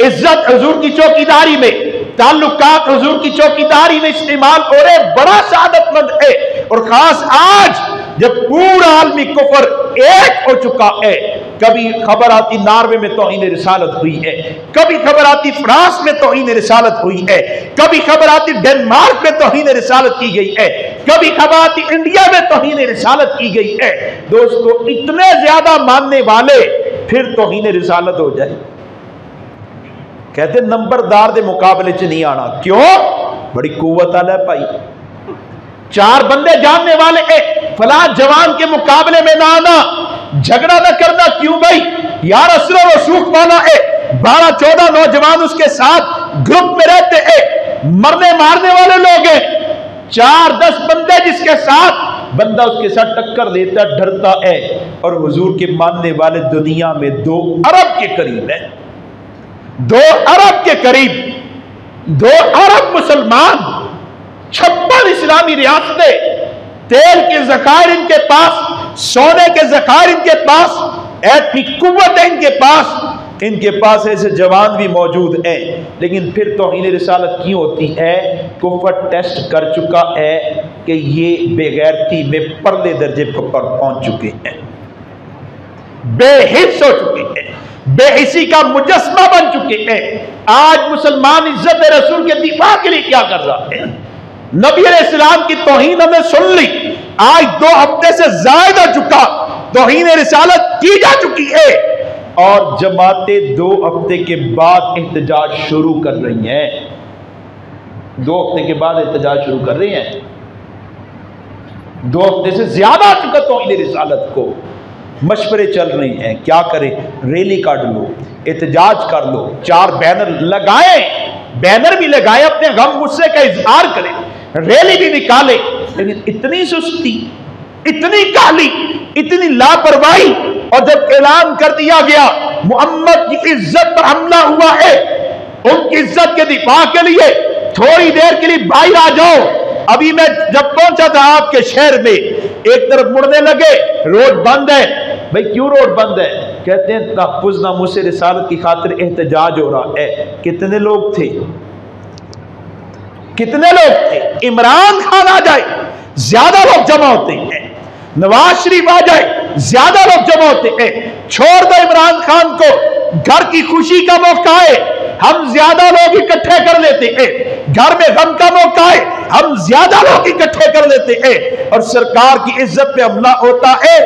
इज्जत हुजूर की चौकीदारी में, ताल्लुकात हुजूर की चौकीदारी में इस्तेमाल हो रहे, बड़ा सादतमंद है। और खास आज जब पूरा आलमी कुफर एक हो चुका है, कभी खबर आती नार्वे में तौहीन रिसालत हुई है, कभी खबर आती फ्रांस में तौहीन रिसालत हुई है, कभी खबर आती डेनमार्क में तौहीन रिसालत की गई है, कभी खबर आती इंडिया में तौहीन रिसालत की गई है। दोस्तों, इतने ज्यादा मानने वाले फिर तौहीन रिसालत हो जाए, कहते नंबरदार के मुकाबले च नहीं आना। क्यों? बड़ी कुव्वत वाला है भाई, चार बंदे जानने वाले है, फलां जवान के मुकाबले में ना आना, झगड़ा ना करना। क्यों भाई? यार असर रसूख वाला है, 12-14 नौजवान उसके साथ ग्रुप में रहते हैं, मरने मारने वाले लोग हैं, 4-10 बंदे जिसके साथ बंदा उसके साथ टक्कर लेता डरता है। और हुजूर के मानने वाले दुनिया में 2 अरब के करीब है, 2 अरब के करीब, 2 अरब मुसलमान, 56 इस्लामी रियासतें, तेल के ज़खायर इनके पास, सोने के ज़खायर इनके पास, ऐसी कुव्वत है इनके पास ऐसे जवान भी मौजूद हैं, लेकिन फिर तौहीन रिसालत क्यों होती है? कुफर टेस्ट कर चुका है कि ये बेगैरती में परले दर्जे पर पहुंच चुके हैं, बेहिस हो चुके हैं, बेहिसी का मुजस्मा बन चुके हैं। आज मुसलमान इज्जत रसूल के दिफा के लिए क्या कर रहा है? नबी अलैहिस्सलाम की तौहीन हमने सुन ली, आज 2 हफ्ते से ज्यादा चुका तौहीन रिसालत की जा चुकी है, और जमातें 2 हफ्ते के बाद एहतजाज शुरू कर रही हैं। 2 हफ्ते के बाद एहतजाज शुरू कर रही हैं। 2 हफ्ते से ज्यादा चुका तौहीन रिसालत को, मशवरे चल रहे हैं, क्या करें? रैली काट लो, एहतजाज कर लो, 4 बैनर लगाए, बैनर भी लगाए, अपने गम गुस्से का इजहार करें, रैली भी निकाले, लेकिन इतनी सुस्ती, इतनी काली, इतनी लापरवाही। और जब ऐलान कर दिया गया मोहम्मद की इज्जत पर हमला हुआ है, उनकी इज्जत के दिफा के लिए थोड़ी देर के लिए बाहर आ जाओ। अभी मैं जब पहुंचा था आपके शहर में, एक तरफ मुड़ने लगे, रोड बंद है। भाई क्यों रोड बंद है? कहते हैं तहफ़्फ़ुज़ नामूस रिसालत की खातिर एहतजाज हो रहा है। कितने लोग थे? कितने लोग थे? इमरान खान आ जाए ज्यादा लोग जमा होते हैं, नवाज शरीफ आ जाए ज्यादा लोग जमा होते हैं। छोड़ दो इमरान खान को, घर की खुशी का मौका है, हम ज्यादा लोग इकट्ठे कर लेते हैं। घर में गम का मौका है, हम ज्यादा लोग इकट्ठे कर लेते हैं और सरकार की इज्जत पे हमला होता है।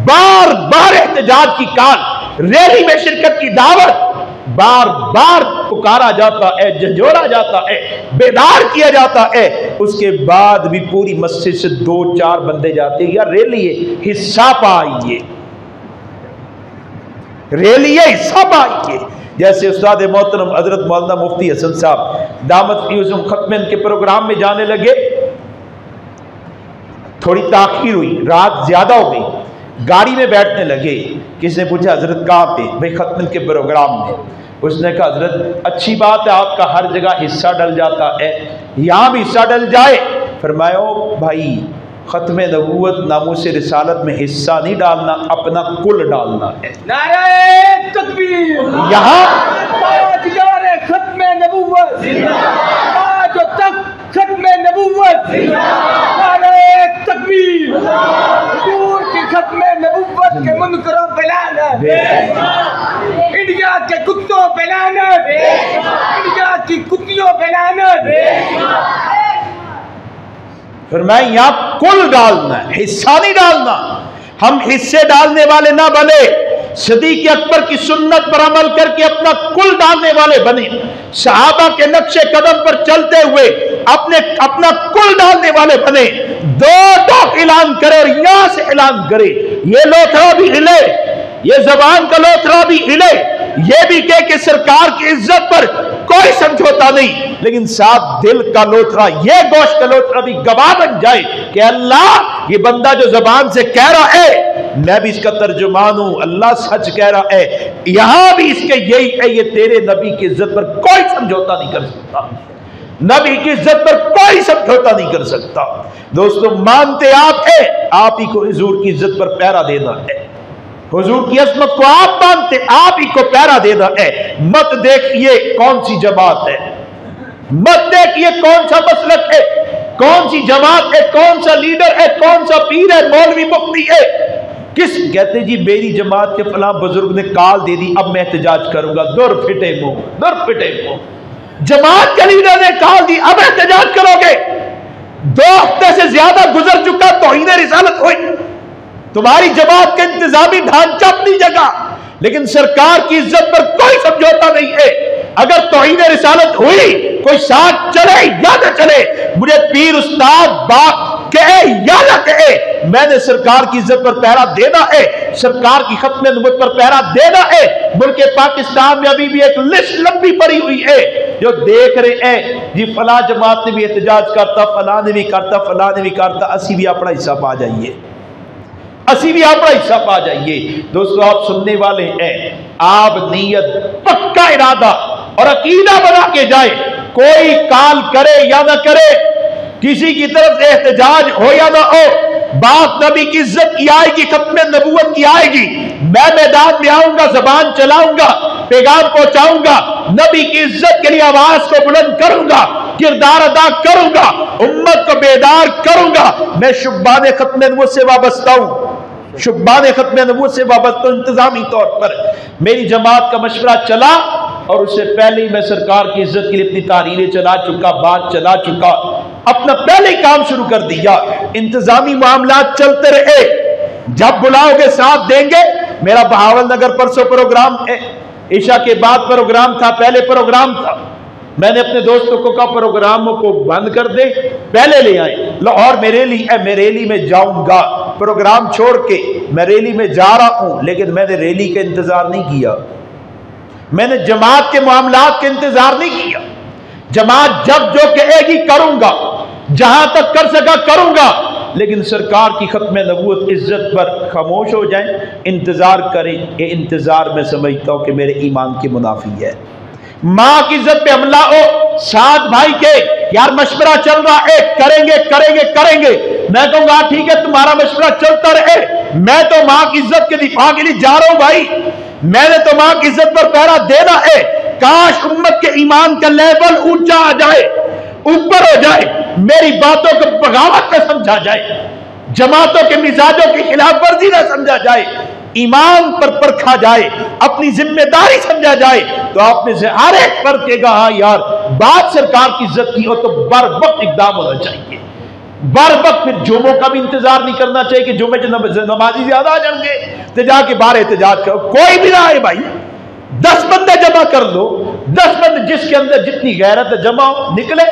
बार बार एहतजाज की काल, रैली में शिरकत की दावत बार बार पुकारा जाता है, झंझोड़ा जाता है, बेदार किया जाता है। उसके बाद भी पूरी मस्जिद से 2-4 बंदे जाते हैं, यार रैली है, हिस्सा पाइए, रैली है, हिस्सा पाइए। जैसे उस्ताद मोहतरम हजरत मौलाना मुफ्ती हसन साहब दामत फ़ीज़ुम खत्म के प्रोग्राम में जाने लगे, थोड़ी ताखीर हुई, रात ज्यादा हो गई, गाड़ी में बैठने लगे। किसी ने पूछा हजरत कहाँ पे? भाई खत्म के प्रोग्राम में। उसने कहा हजरत अच्छी बात है, आपका हर जगह हिस्सा डल जाता है, यहाँ भी हिस्सा डल जाए। फरमाया भाई खत्म नबूवत नामूस रिसालत में हिस्सा नहीं डालना, अपना कुल डालना है। नारे तकबीर। यहाँ खत्म नबूवत आज तक खत्म नबूवत, नारे तकबीर। हुजूर की खत्म नबूवत के मुनकरों पे लानत, इंडिया के कुत्तों पे लानत, इंडिया की कुत्तियों पे लानत। फिर मैं यहाँ कुल डालना है, हिस्सा नहीं डालना। हम हिस्से डालने वाले ना बने, सिद्दीक़ अकबर की सुन्नत पर अमल करके अपना कुल डालने वाले बने। सहाबा के नक्शे कदम पर चलते हुए अपना कुल डालने वाले बने। 2 टोक ऐलान करे और यहां से ऐलान करे, ये लोथरा भी हिले, ये जबान का लोथरा भी हिले, ये भी कहे कि सरकार की इज्जत पर कोई समझौता नहीं, लेकिन साथ दिल का लोथरा, ये गोश्त का लोथरा भी गवाह बन जाए कि अल्लाह ये बंदा जो जबान से कह रहा है मैं भी इसका तर्जुमान हूं, अल्लाह सच कह रहा है। यहां भी इसके यही है, ये तेरे नबी की इज्जत पर कोई समझौता नहीं कर सकता, नबी की इज्जत पर कोई समझौता नहीं कर सकता। दोस्तों मानते आप है, आप ही को हुजूर की इज्जत पर पहरा देना है, हुजूर की अजमत को आप मानते, आप ही को पहरा देना है। मत देखिए कौन सी जमात है, मत देखिए कौन सा मसलक है, कौन सी जमात है, कौन सा लीडर है, कौन सा पीर है, मौलवी मुफ्ती है। किस कहते जी मेरी जमात के फलां बुजुर्ग ने काल दे दी, अब मैं एहतजाज करूंगा। दुर फिटे मुंह, दुर फिटे मुंह। जमात के लीडर ने काल दी, अब एहतजाज करोगे। 2 हफ्ते से ज्यादा गुजर चुका, तौहीन रिसालत हुई, तुम्हारी जमात का इंतजामी ढांचा अपनी जगह, लेकिन सरकार की इज्जत पर कोई समझौता नहीं है। अगर तौहीन रिसालत हुई, कोई साथ चले या न चले, मुझे पीर उस्ताद बाप कहे या न कहे, मैंने सरकार की इज्जत पर पहरा देना है, सरकार की खत्म नबूवत पर पहरा देना है। मुल्क पाकिस्तान में अभी भी एक लिस्ट लंबी पड़ी हुई है जो देख रहे हैं जी फला जमात ने भी एहतजाज करता, फला ने भी करता, फला ने भी करता, असी भी अपना हिस्सा पा जाइए, असी भी अपना हिस्सा पा जाइए। दोस्तों आप सुनने वाले हैं, आप नीयत पक्का इरादा और अकीदा बना के जाए, कोई काल करे या ना करे, किसी की तरफ से एहतजाज हो या ना हो, बात नबी की इज्जत की आएगी, खत्म नबूवत की आएगी। मैं मैदान में आऊंगा, जबान चलाऊंगा, पैगाम पहुंचाऊंगा, नबी की इज्जत के लिए आवाज को बुलंद करूंगा, किरदार अदा करूंगा, उम्मत को बेदार करूंगा। मैं शुब्बान खत्म नबूवत से वाबस्ता हूं, शुब्बान खत्म नबूवत से वाबस्ता इंतजामी तौर पर। मेरी जमात का मशवरा चला और उससे पहले ही मैं सरकार की इज्जत के लिए अपनी तारीरें चला चुका, बात चला चुका, अपना पहले ही काम शुरू कर दिया। इंतजामी मामला चलते रहे, जब बुलाओगे साथ देंगे। मेरा बहावल नगर परसों प्रोग्राम है, ईशा के बाद प्रोग्राम था, पहले प्रोग्राम था। मैंने अपने दोस्तों को कहा प्रोग्रामों को बंद कर दे, पहले ले आए। लाहौर में रैली है, मैं रैली में जाऊंगा, प्रोग्राम छोड़ के मैं रैली में जा रहा हूं, लेकिन मैंने रैली का इंतजार नहीं किया, मैंने जमात के मामलात का इंतजार नहीं किया। जमात जब जो कहेगी करूंगा, जहां तक कर सका करूंगा, लेकिन सरकार की खत्म नबूवत इज्जत पर खामोश हो जाए, इंतजार करें। ये इंतजार मैं समझता हूं कि मेरे ईमान की मुनाफी है। मां की इज्जत पे हमला हो, सात भाई के यार मशवरा चल रहा है, करेंगे करेंगे करेंगे, मैं कहूंगा ठीक है तुम्हारा मशवरा चलता रहे, मैं तो मां की इज्जत के दिफा के लिए जा रहा हूं भाई, मैंने तो मां की इज्जत पर पहरा देना है। काश उम्मत के ईमान का लेवल ऊंचा आ जाए, ऊपर हो जाए, मेरी बातों को बगावत में समझा जाए, जमातों के मिजाजों की खिलाफ वर्जी न समझा जाए, ईमान पर परखा जाए, अपनी जिम्मेदारी समझा जाए। तो आपने से हर एक फर्क कहेगा हाँ यार बात सरकार की इज्जत की हो तो बर वक्त इकदाम होना चाहिए। बर वक्त फिर जुमों का भी इंतजार नहीं करना चाहिए कि जुमे नमाजी ज्यादा आ जाएंगे तो जाके बाहर एहतजाज करो, कोई भी ना आए भाई, 10 बंदे जमा कर लो, 10 बंदे जिसके अंदर जितनी गैरत है जमा हो, निकले,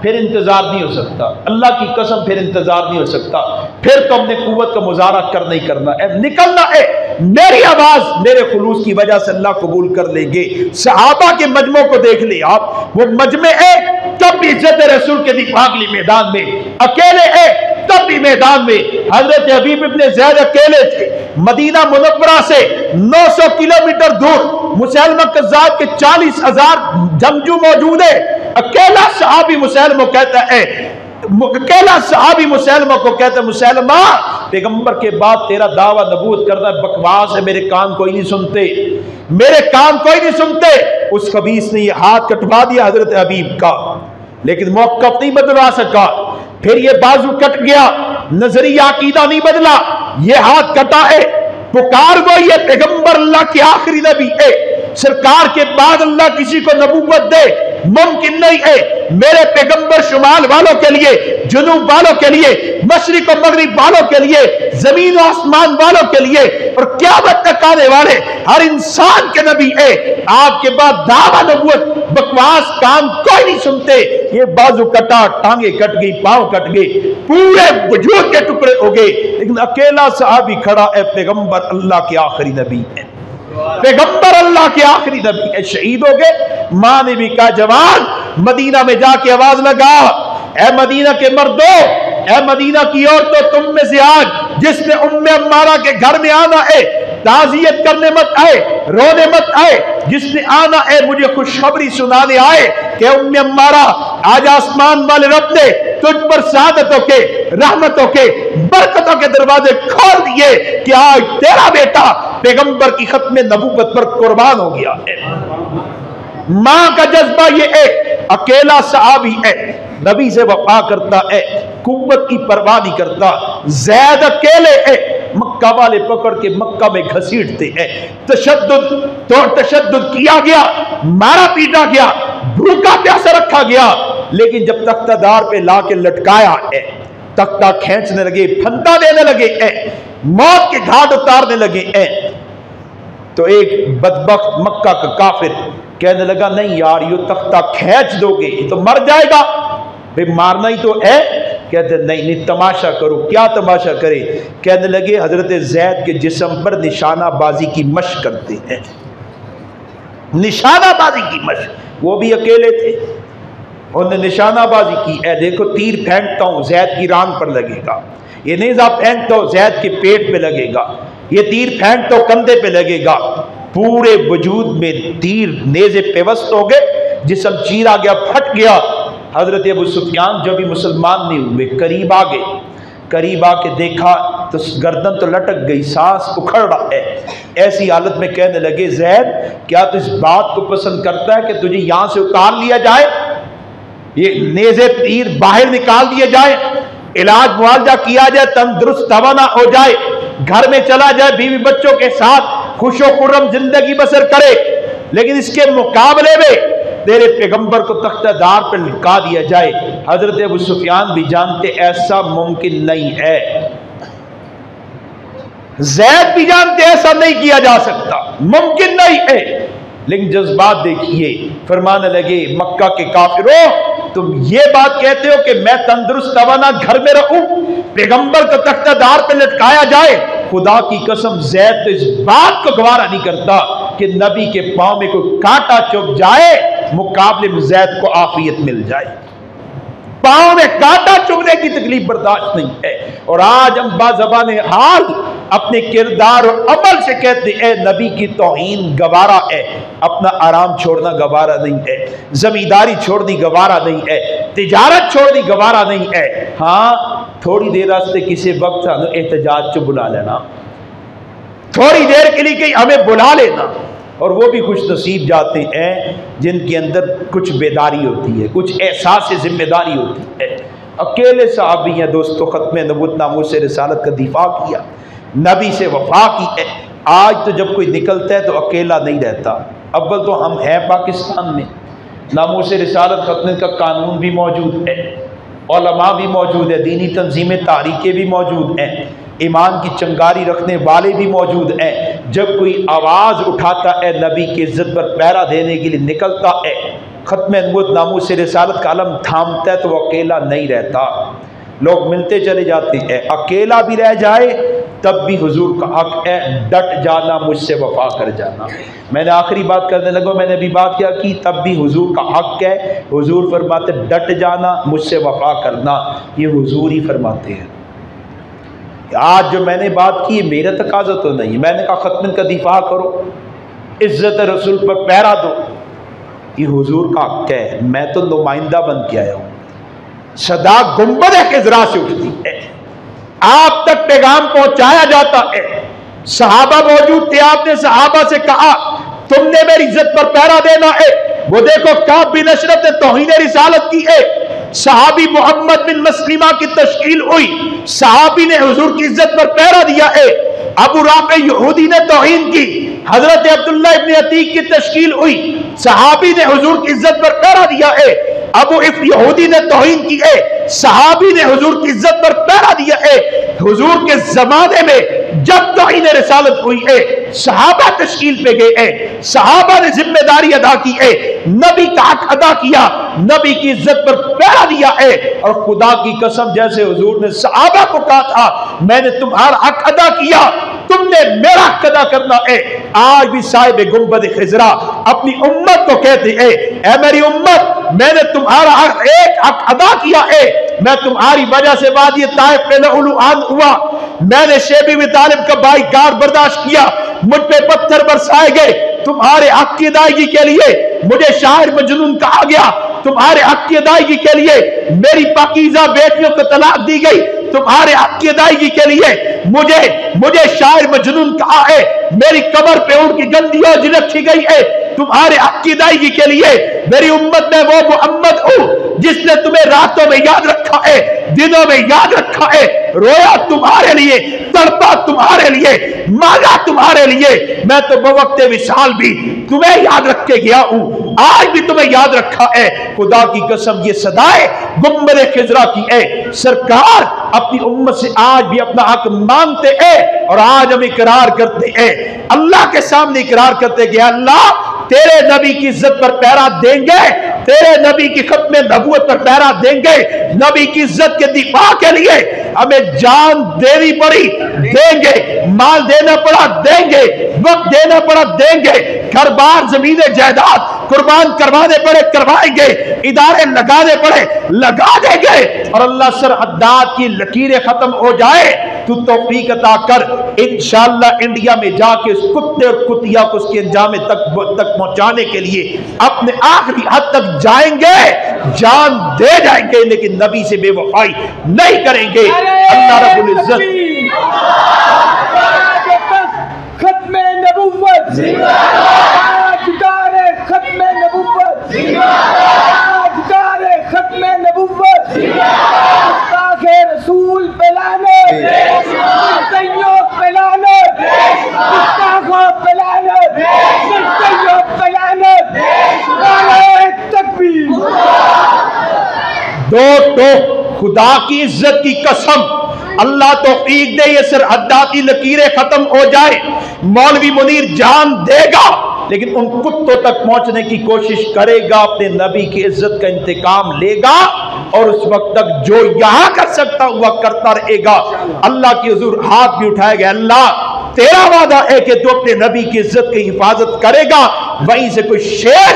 फिर इंतजार नहीं हो सकता, अल्लाह की कसम फिर इंतजार नहीं हो सकता, फिर तो हमने कुव्वत का मुजाहरा करना ही करना है, निकलना है। मेरी आवाज मेरे खुलूस की वजह से अल्लाह कबूल कर लेंगे। सहाबा के मजमों को देख ले आप, वो मजमे है तब भी इज्जत रसूल के दिफा के लिए मैदान में, अकेले है तब भी मैदान में। हजरत हबीब इब्ने ज़ैद अकेले थे, मदीना मुनव्वरा से 900 किलोमीटर दूर मुसैलमा कज़्ज़ाब के 40,000 जंगजू मौजूद है, अकेला सहाबी मुसैलमा कहता है, अकेला सहाबी मुसैलमा को कहता है मुसैलमा पैगंबर के बाद तेरा दावा नबूवत करना बकवास है, मेरे कान कोई नहीं सुनते, मेरे कान कोई नहीं सुनते। उस खबीस ने ये हाथ कटवा दिया हजरत हबीब का, लेकिन मौक़िफ़ नहीं बदला सका। फिर ये बाजू कट गया, नजरिया अकीदा नहीं बदला, ये हाथ कटा है। पुकार वो ये पैगंबर अल्लाह के आखिरी नबी है, सरकार के बाद अल्लाह किसी को नबूवत दे मुमकिन नहीं है। मेरे पैगंबर शुमाल वालों के लिए, जुनूब वालों के लिए, मशरिक और मगरिब वालों के लिए, जमीन और आसमान वालों के लिए और क़यामत तक आने वाले हर इंसान के नबी है। आपके बाद दावा नबूवत बकवास कान कोई नहीं सुनते। ये बाजू कटा, टांगे कट गई, पांव कट गए, पूरे वजूद के टुकड़े हो गए, लेकिन अकेला सहाबी खड़ा है, पैगंबर अल्लाह के आखिरी नबी है, पैगंबर अल्लाह के आखिरी नबी है, शहीद हो गए। मां ने भी कहा जवान मदीना में जाके आवाज लगा, ए मदीना के मर्दों, ए मदीना की औरतों, तुम में से आज जिसने उम्मे अम्मारा के घर में आना है ताज़ियत करने मत आए, रोने मत आए, जिसने आना है मुझे खुशखबरी सुनाने आए कि उम्मे अम्मारा आज आसमान वाले रब ने तुझ पर सादतों के, रहमतों के, बरकतों के दरवाजे खोल दिए कि आज तेरा बेटा पैगंबर की खत्म नबूवत पर कुर्बान हो गया है। मां का जज्बा ये है, अकेला सहाबी है, नबी से वफा करता है, कुव्वत की परवाह नहीं करता। ज़ैद अकेले है, मक्का वाले पकड़ के मक्का में घसीटते हैं, तशद्दुद किया गया, मारा पीटा गया, भूखा प्यासा रखा गया, लेकिन जब तख्तादार पे ला के लटकाया है, तख्ता खींचने लगे, फंदा देने लगे हैं, मौत के घाट उतारने लगे हैं, तो एक बदबख्त मक्का का काफिर कहने लगा नहीं यार ये तख्ता खींच दोगे ये तो मर जाएगा, भाई मारना ही तो है। कहते नहीं नहीं तमाशा करो। क्या तमाशा करे? कहने लगे हजरत ज़ैद के जिस्म पर निशानाबाजी की मशक करते हैं, निशानाबाजी की मशक, वो भी अकेले थे, उन्होंने निशानाबाजी की। ए देखो तीर फेंकता हूं ज़ैद की रान पर लगेगा, ये नेज़ा फेंकता हूं ज़ैद के पेट पे लगेगा, ये तीर फेंकता हूं कंधे पे लगेगा। पूरे वजूद में तीर नेज़े पेवस्त हो गए, जिस्म चीरा गया, फट गया। हजरत अबू सुफियान जो भी मुसलमान नहीं हुए करीब आ गए, करीब आके देखा तो गर्दन तो लटक गई, सांस उखड़ रहा है। ऐसी हालत में कहने लगे ज़ैद क्या तू इस बात को पसंद करता है कि तुझे यहां से उतार लिया जाए, ये नेज़े तीर बाहर निकाल दिए जाए, इलाज मुआवजा किया जाए, तंदुरुस्त तवाना हो जाए, घर में चला जाए, बीवी बच्चों के साथ खुशो खुर्रम जिंदगी बसर करे, लेकिन इसके मुकाबले में तेरे पैगंबर को तख्तादार पर लिखा दिया जाए। हजरत अबू सुफियान भी जानते ऐसा मुमकिन नहीं है, ज़ैद भी जानते ऐसा नहीं किया जा सकता, मुमकिन नहीं है। लेकिन जज्बात देखिए, फरमाने लगे मक्का के काफिरों तुम ये बात कहते हो कि मैं तंदुरुस्त तवाना घर में रहूं, पैगंबर को तख्तादार पे लटकाया जाए, खुदा की कसम ज़ैद तो इस बात को गवारा नहीं करता कि नबी के पांव में कोई कांटा चुभ जाए, मुकाबले में ज़ैद को आफियत मिल जाए। पांव में कांटा चुभने की तकलीफ बर्दाश्त नहीं है। और आज हम बाज़बान हाल अपने किरदार और अमल से कहते हैं नबी की तौहीन गवारा है, अपना आराम छोड़ना गवारा नहीं है, जमींदारी छोड़नी गवारा नहीं है, तिजारत छोड़नी गवारा नहीं है। हाँ, थोड़ी देर वास्ते किसी वक्त एहतजाज चो बुला लेना, थोड़ी देर के लिए कहीं हमें बुला लेना, और वो भी खुश नसीब जाते हैं जिनके अंदर कुछ बेदारी होती है, कुछ एहसास जिम्मेदारी होती है। अकेले सहाबी हैं दोस्तों, खत्म नबूवत नामूस से रिसालत का दिफा किया, नबी से वफा की है। आज तो जब कोई निकलता है तो अकेला नहीं रहता। अव्वल तो हम हैं पाकिस्तान में, नामूस से रिसालत खत्म का कानून भी मौजूद है, उलमा भी मौजूद है, दीनी तंजीमें तारीखें भी मौजूद हैं, ईमान की चंगारी रखने वाले भी मौजूद हैं। जब कोई आवाज़ उठाता है नबी की इज्जत पर पहरा देने के लिए निकलता है, खत्म नबूवत नामूस से रिसालत का अलम थामता है तो वो अकेला नहीं रहता, लोग मिलते चले जाते हैं। अकेला भी रह जाए तब भी हुजूर का हक है, डट जाना, मुझसे वफा कर जाना। मैंने आखिरी बात करने लगा, मैंने अभी बात क्या की, तब भी हुजूर का हक है। हुजूर फरमाते डट जाना, मुझसे वफा करना, ये हुजूर ही फरमाते हैं। आज जो मैंने बात की मेरा तकाजा तो नहीं, मैंने कहा खत्म का दिफा करो, इज्जत रसूल पर पहरा दो, ये हुजूर का हक है। मैं तो नुमाइंदा बन के आया हूँ। सदा गुंबद खिजरा से उठती है, आप तक पैगाम पहुंचाया जाता है। सहाबा मौजूद थे, आपने सहाबा से कहा तुमने मेरी इज्जत पर पहरा देना है। वो देखो काब बिन अशरफ ने तौहीन रिसालत की है, सहाबी मोहम्मद बिन मस्लिमा की तश्कील हुई, सहाबी ने हुजूर की इज्जत पर पहरा दिया है। अबू राफे यहूदी ने तौहीन की, हजरत अब्दुल्लाह इब्न अतीक की तश्कील हुई, सहाबी ने हुजूर की इज्जत पर पहरा दिया है। अबू इफ यहूदी ने तौहीन की है, सहाबी ने हुजूर की इज्जत पर पहरा दिया है। हुजूर के जमाने में जब तौहीन रिसालत हुई है, सहाबा तश्कील पे गए हैं, सहाबा ने जिम्मेदारी अदा की है, नबी का हक अदा किया, नबी की इज्जत पर पहरा दिया है। और खुदा की कसम, जैसे हुजूर ने सहाबा को कहा था मैंने तुम्हारा हक अदा किया, तुमने मेरा हक अदा करना है। आज भी साहिब गुंबद खिजरा अपनी उम्मत को कहते हैं, ऐ मेरी उम्मत, मैंने तुम्हारा एक हक अदा किया है, मैं तुम्हारी वजह से वादी ताइफ पे लहूलुआन हुआ, मैंने शेबी भी तालिब का बाइकार बर्दाश्त किया, मुझ पे पत्थर बरसाए गए, तुम्हारे हक की अदायगी के लिए मुझे शायर मजनून कहा गया, तुम्हारे हक की अदायगी के लिए मेरी पाकीज़ा बेटियों को तलाक दी गई, तुम्हारे हक की अदायगी के लिए मुझे शायर मजनून कहा है, मेरी कमर पे ऊंट की गंदी औज रखी गई है, तुम्हारे हक की अदायगी के लिए मेरी उम्मत में वो मोहम्मद हूं जिसने तुम्हें रातों में याद रखा है, दिनों में याद रखा है, रोया तुम्हारे लिए, तड़पा तुम्हारे लिए, मांगा तुम्हारे लिए। मैं तो बवक्त विशाल भी तुम्हें याद रख के गया हूं, आज भी तुम्हें याद रखा है। खुदा की कसम ये सदाए गुंबद खिजरा की है। सरकार अपनी उम्मत से आज भी अपना हक मांगते हैं, और आज हम इकरार करते हैं, अल्लाह के सामने इकरार करते कि अल्लाह तेरे नबी की इज्जत पर पहरा देंगे, तेरे नबी की खत्म नबूवत पर पहरा देंगे, नबी की इज्जत के दिफा के लिए हमें जान देनी पड़ी देंगे, माल देना पड़ा देंगे, वक्त देना पड़ा देंगे, घर बार जमीन जायदाद कुर्बान करवाने पड़े करवाएंगे, इदारे लगाने पड़े लगा देंगे। और अल्लाह सरहदात की लकीरें खत्म हो जाए तो तौफीक अता कर, इंशाअल्लाह इंडिया में जाके उस कुत्ते और कुतिया को उसके अंजाम तक पहुंचाने के लिए अपने आखिरी हद तक जाएंगे, जान दे जाएंगे, लेकिन नबी से बेवफाई नहीं करेंगे। अल्लाह रब्बुल इज्जत खत्म नबूवत जिंदाबाद, खत्म नबूवत जिंदाबाद, खत्म नबूवत गुस्ताखे रसूल पे लानत, मुर्तदियों पे लानत, गुस्ताखों पे लानत, मुर्तदियों पे लानत, नारे तकबीर। दो खुदा की इज्जत की कसम, अल्लाह तौफीक दे ये सरहदाती लकीरें खत्म हो जाए। मौलवी मुनीर जान देगा लेकिन उन कुत्तों तक पहुंचने की कोशिश करेगा, अपने नबी की इज्जत का इंतकाम लेगा, और उस वक्त तक जो यहां कर सकता हुआ करता रहेगा। अल्लाह की हुजूर हाथ भी उठाएगा, अल्लाह तेरा वादा है कि तू अपने नबी की इज्जत की हिफाजत करेगा, वहीं से कोई शेर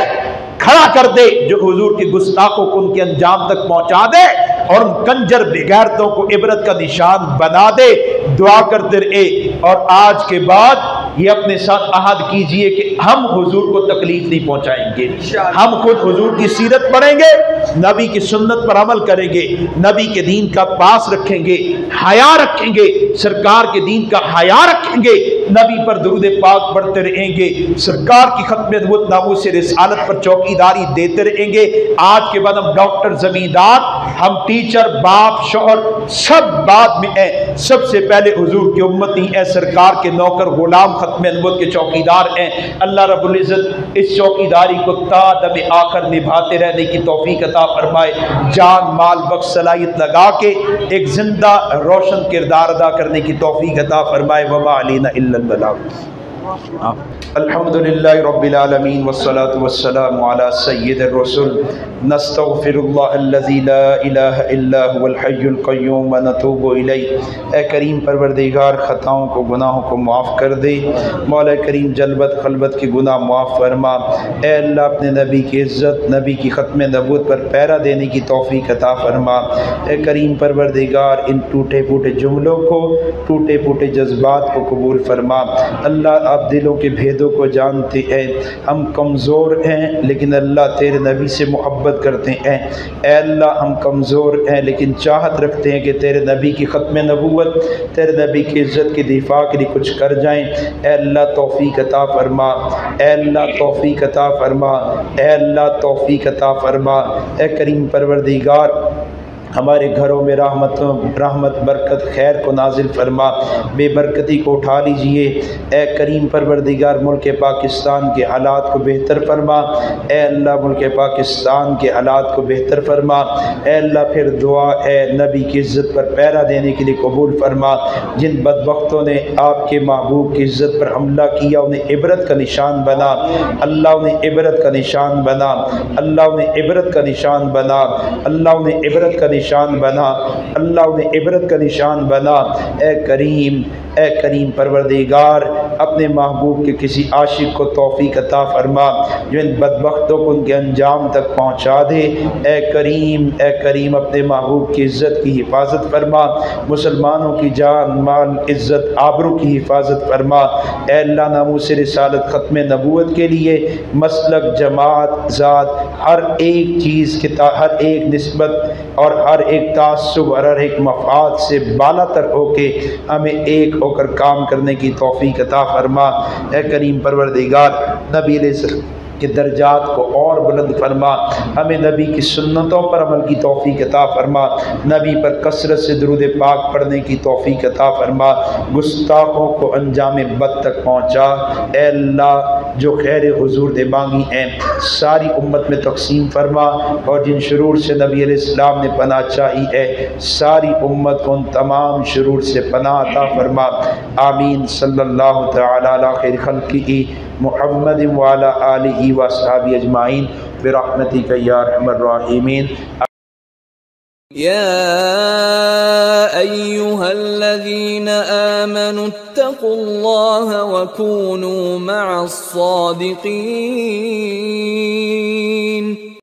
खड़ा कर दे जो हुजूर के गुस्ताखों को उनके अंजाम तक पहुंचा दे। और उन कंजर बेगैरतों को इबरत का निशान बना दे। दुआ करते रहे और आज के बाद ये अपने साथ अहद कीजिए कि हम हुजूर को तकलीफ नहीं पहुंचाएंगे, हम खुद हुजूर की सीरत पढ़ेंगे, नबी की सुन्नत पर अमल करेंगे, नबी के दीन का पास रखेंगे, हया रखेंगे, सरकार के दीन का हया रखेंगे, नबी पर दुरूद पाक पढ़ते रहेंगे, सरकार की खत्म नबूवत नामूस रिसालत पर चौकीदारी देते रहेंगे। आज के बाद हम डॉक्टर, जमींदार, हम टीचर, बाप, शौहर सब बाद में है, सबसे पहले हुजूर की उम्मती है, सरकार के नौकर, गुलाम, खत्म नबूवत के चौकीदार हैं। अल्लाह रब्बुल इज्जत इस चौकीदारी को ता दम आखिर निभाते रहने की तौफीक अता फरमाए। जान, माल, वक्त, सलाहियत लगा के एक जिंदा रोशन किरदार अदा करने की तौफीक अता फरमाए। वमा अलैना इल्लल बलाग। अल्हम्दुलिल्लाहि रब्बिल आलमीन वस्सलातु वस्सलामु अला सय्यिदिर रसूल नस्तगफिरुल्लाहल्लज़ी ला इलाहा इल्ला हुवल हय्युल क़य्यूम व नतूबु इलैह। ए करीम परवरदिगार, ख़ताओं को, गुनाहों को माफ़ कर दे। मौला करीम जल्बत खलबत के गुनाह माफ़ फरमा। ए अल्लाह, अपने नबी की इज़्ज़त, नबी की ख़त्म नबूवत पर पहरा देने की तौफ़ीक अता फरमा। ए करीम परवरदिगार, इन टूटे फूटे जुमलों को, टूटे फूटे जज्बात को कबूल फरमा। अल्लाह, आप दिलों के भेदों को जानते हैं। हम कमज़ोर हैं लेकिन अल्लाह तेरे नबी से मोहब्बत करते हैं। ऐ अल्लाह, हम कमज़ोर हैं लेकिन चाहत रखते हैं कि तेरे नबी की ख़त्म नबूवत, तेरे नबी की इज़्ज़त की दिफा के लिए कुछ कर जाएँ। ऐ अल्लाह, तौफ़ीक अता फरमा। ऐ अल्लाह, तौफ़ीक अता फरमा। ऐ अल्लाह, तौफ़ीक अता फरमा। ऐ करीम परवरदिगार, हमारे घरों में रहमत बरकत खैर को नाजिल फरमा, बेबरकती को उठा लीजिए। ए करीम परवरदिगार, मुल्क पाकिस्तान के हालात को बेहतर फरमा। ए अल्लाह, मुल्क पाकिस्तान के हालात को बेहतर फरमा। ए अल्लाह, फिर दुआ है नबी की इज़्ज़त पर पहरा देने के लिए कबूल फरमा। जिन बदबख्तों ने आपके महबूब की इज़्ज़त पर हमला किया, उन्हें इबरत का निशान बना। अल्लाह, उन्हें इबरत का निशान बना। अल्लाह, उन्हें इबरत का निशान बना। अल्लाह, उन्हें इबरत का निशान बना। अल्लाह, उन्हें इबरत का निशान बना। ए करीम परवरदिगार, अपने महबूब के किसी आशिक को तौफीक अता फरमा जो इन बदबख्तों को उनके अंजाम तक पहुँचा दे। ए करीम, अपने महबूब की इज़्ज़त की हिफाजत फरमा। मुसलमानों की जान, माल, इज़्ज़त, आबरू की हिफाजत फरमा। ए अल्लाह, नामूस रिसालत, ख़त्म नबूवत के लिए मसलक, जमात, ज़ात, हर एक चीज़ के हर एक निस्बत और हर एक तासुब और हर एक मफाद से बालातर होके हमें एक होकर काम करने की तौफीक अता फरमा। ए करीम परवरदिगार, नबी के दर्जात को और बुलंद फरमा। हमें नबी की सुन्नतों पर अमल की तौफीक अता फरमा। नबी पर कसरत से दुरूद पाक पढ़ने की तौफीक अता फरमा। गुस्ताखों को अंजाम बद तक पहुँचा। ए अल्लाह, जो खैर हुजूर दे मांगी हैं सारी उम्मत में तकसीम फरमा, और जिन शुरूर से नबी अलैहिस्सलाम ने पनाह चाही है सारी उम्मत को उन तमाम शुरूर से पनाह अता फरमा। आमीन। सल्लल्लाहु तआला अला खैर खल्क़िही मुहम्मद व अला आलिही व अस्हाबिही अजमाइन बिरहमतिका या अरहमर राहिमीन। या अय्युहल्लज़ीना आमनु इत्तक़ुल्लाह व कूनू मअस सादिक़ीन।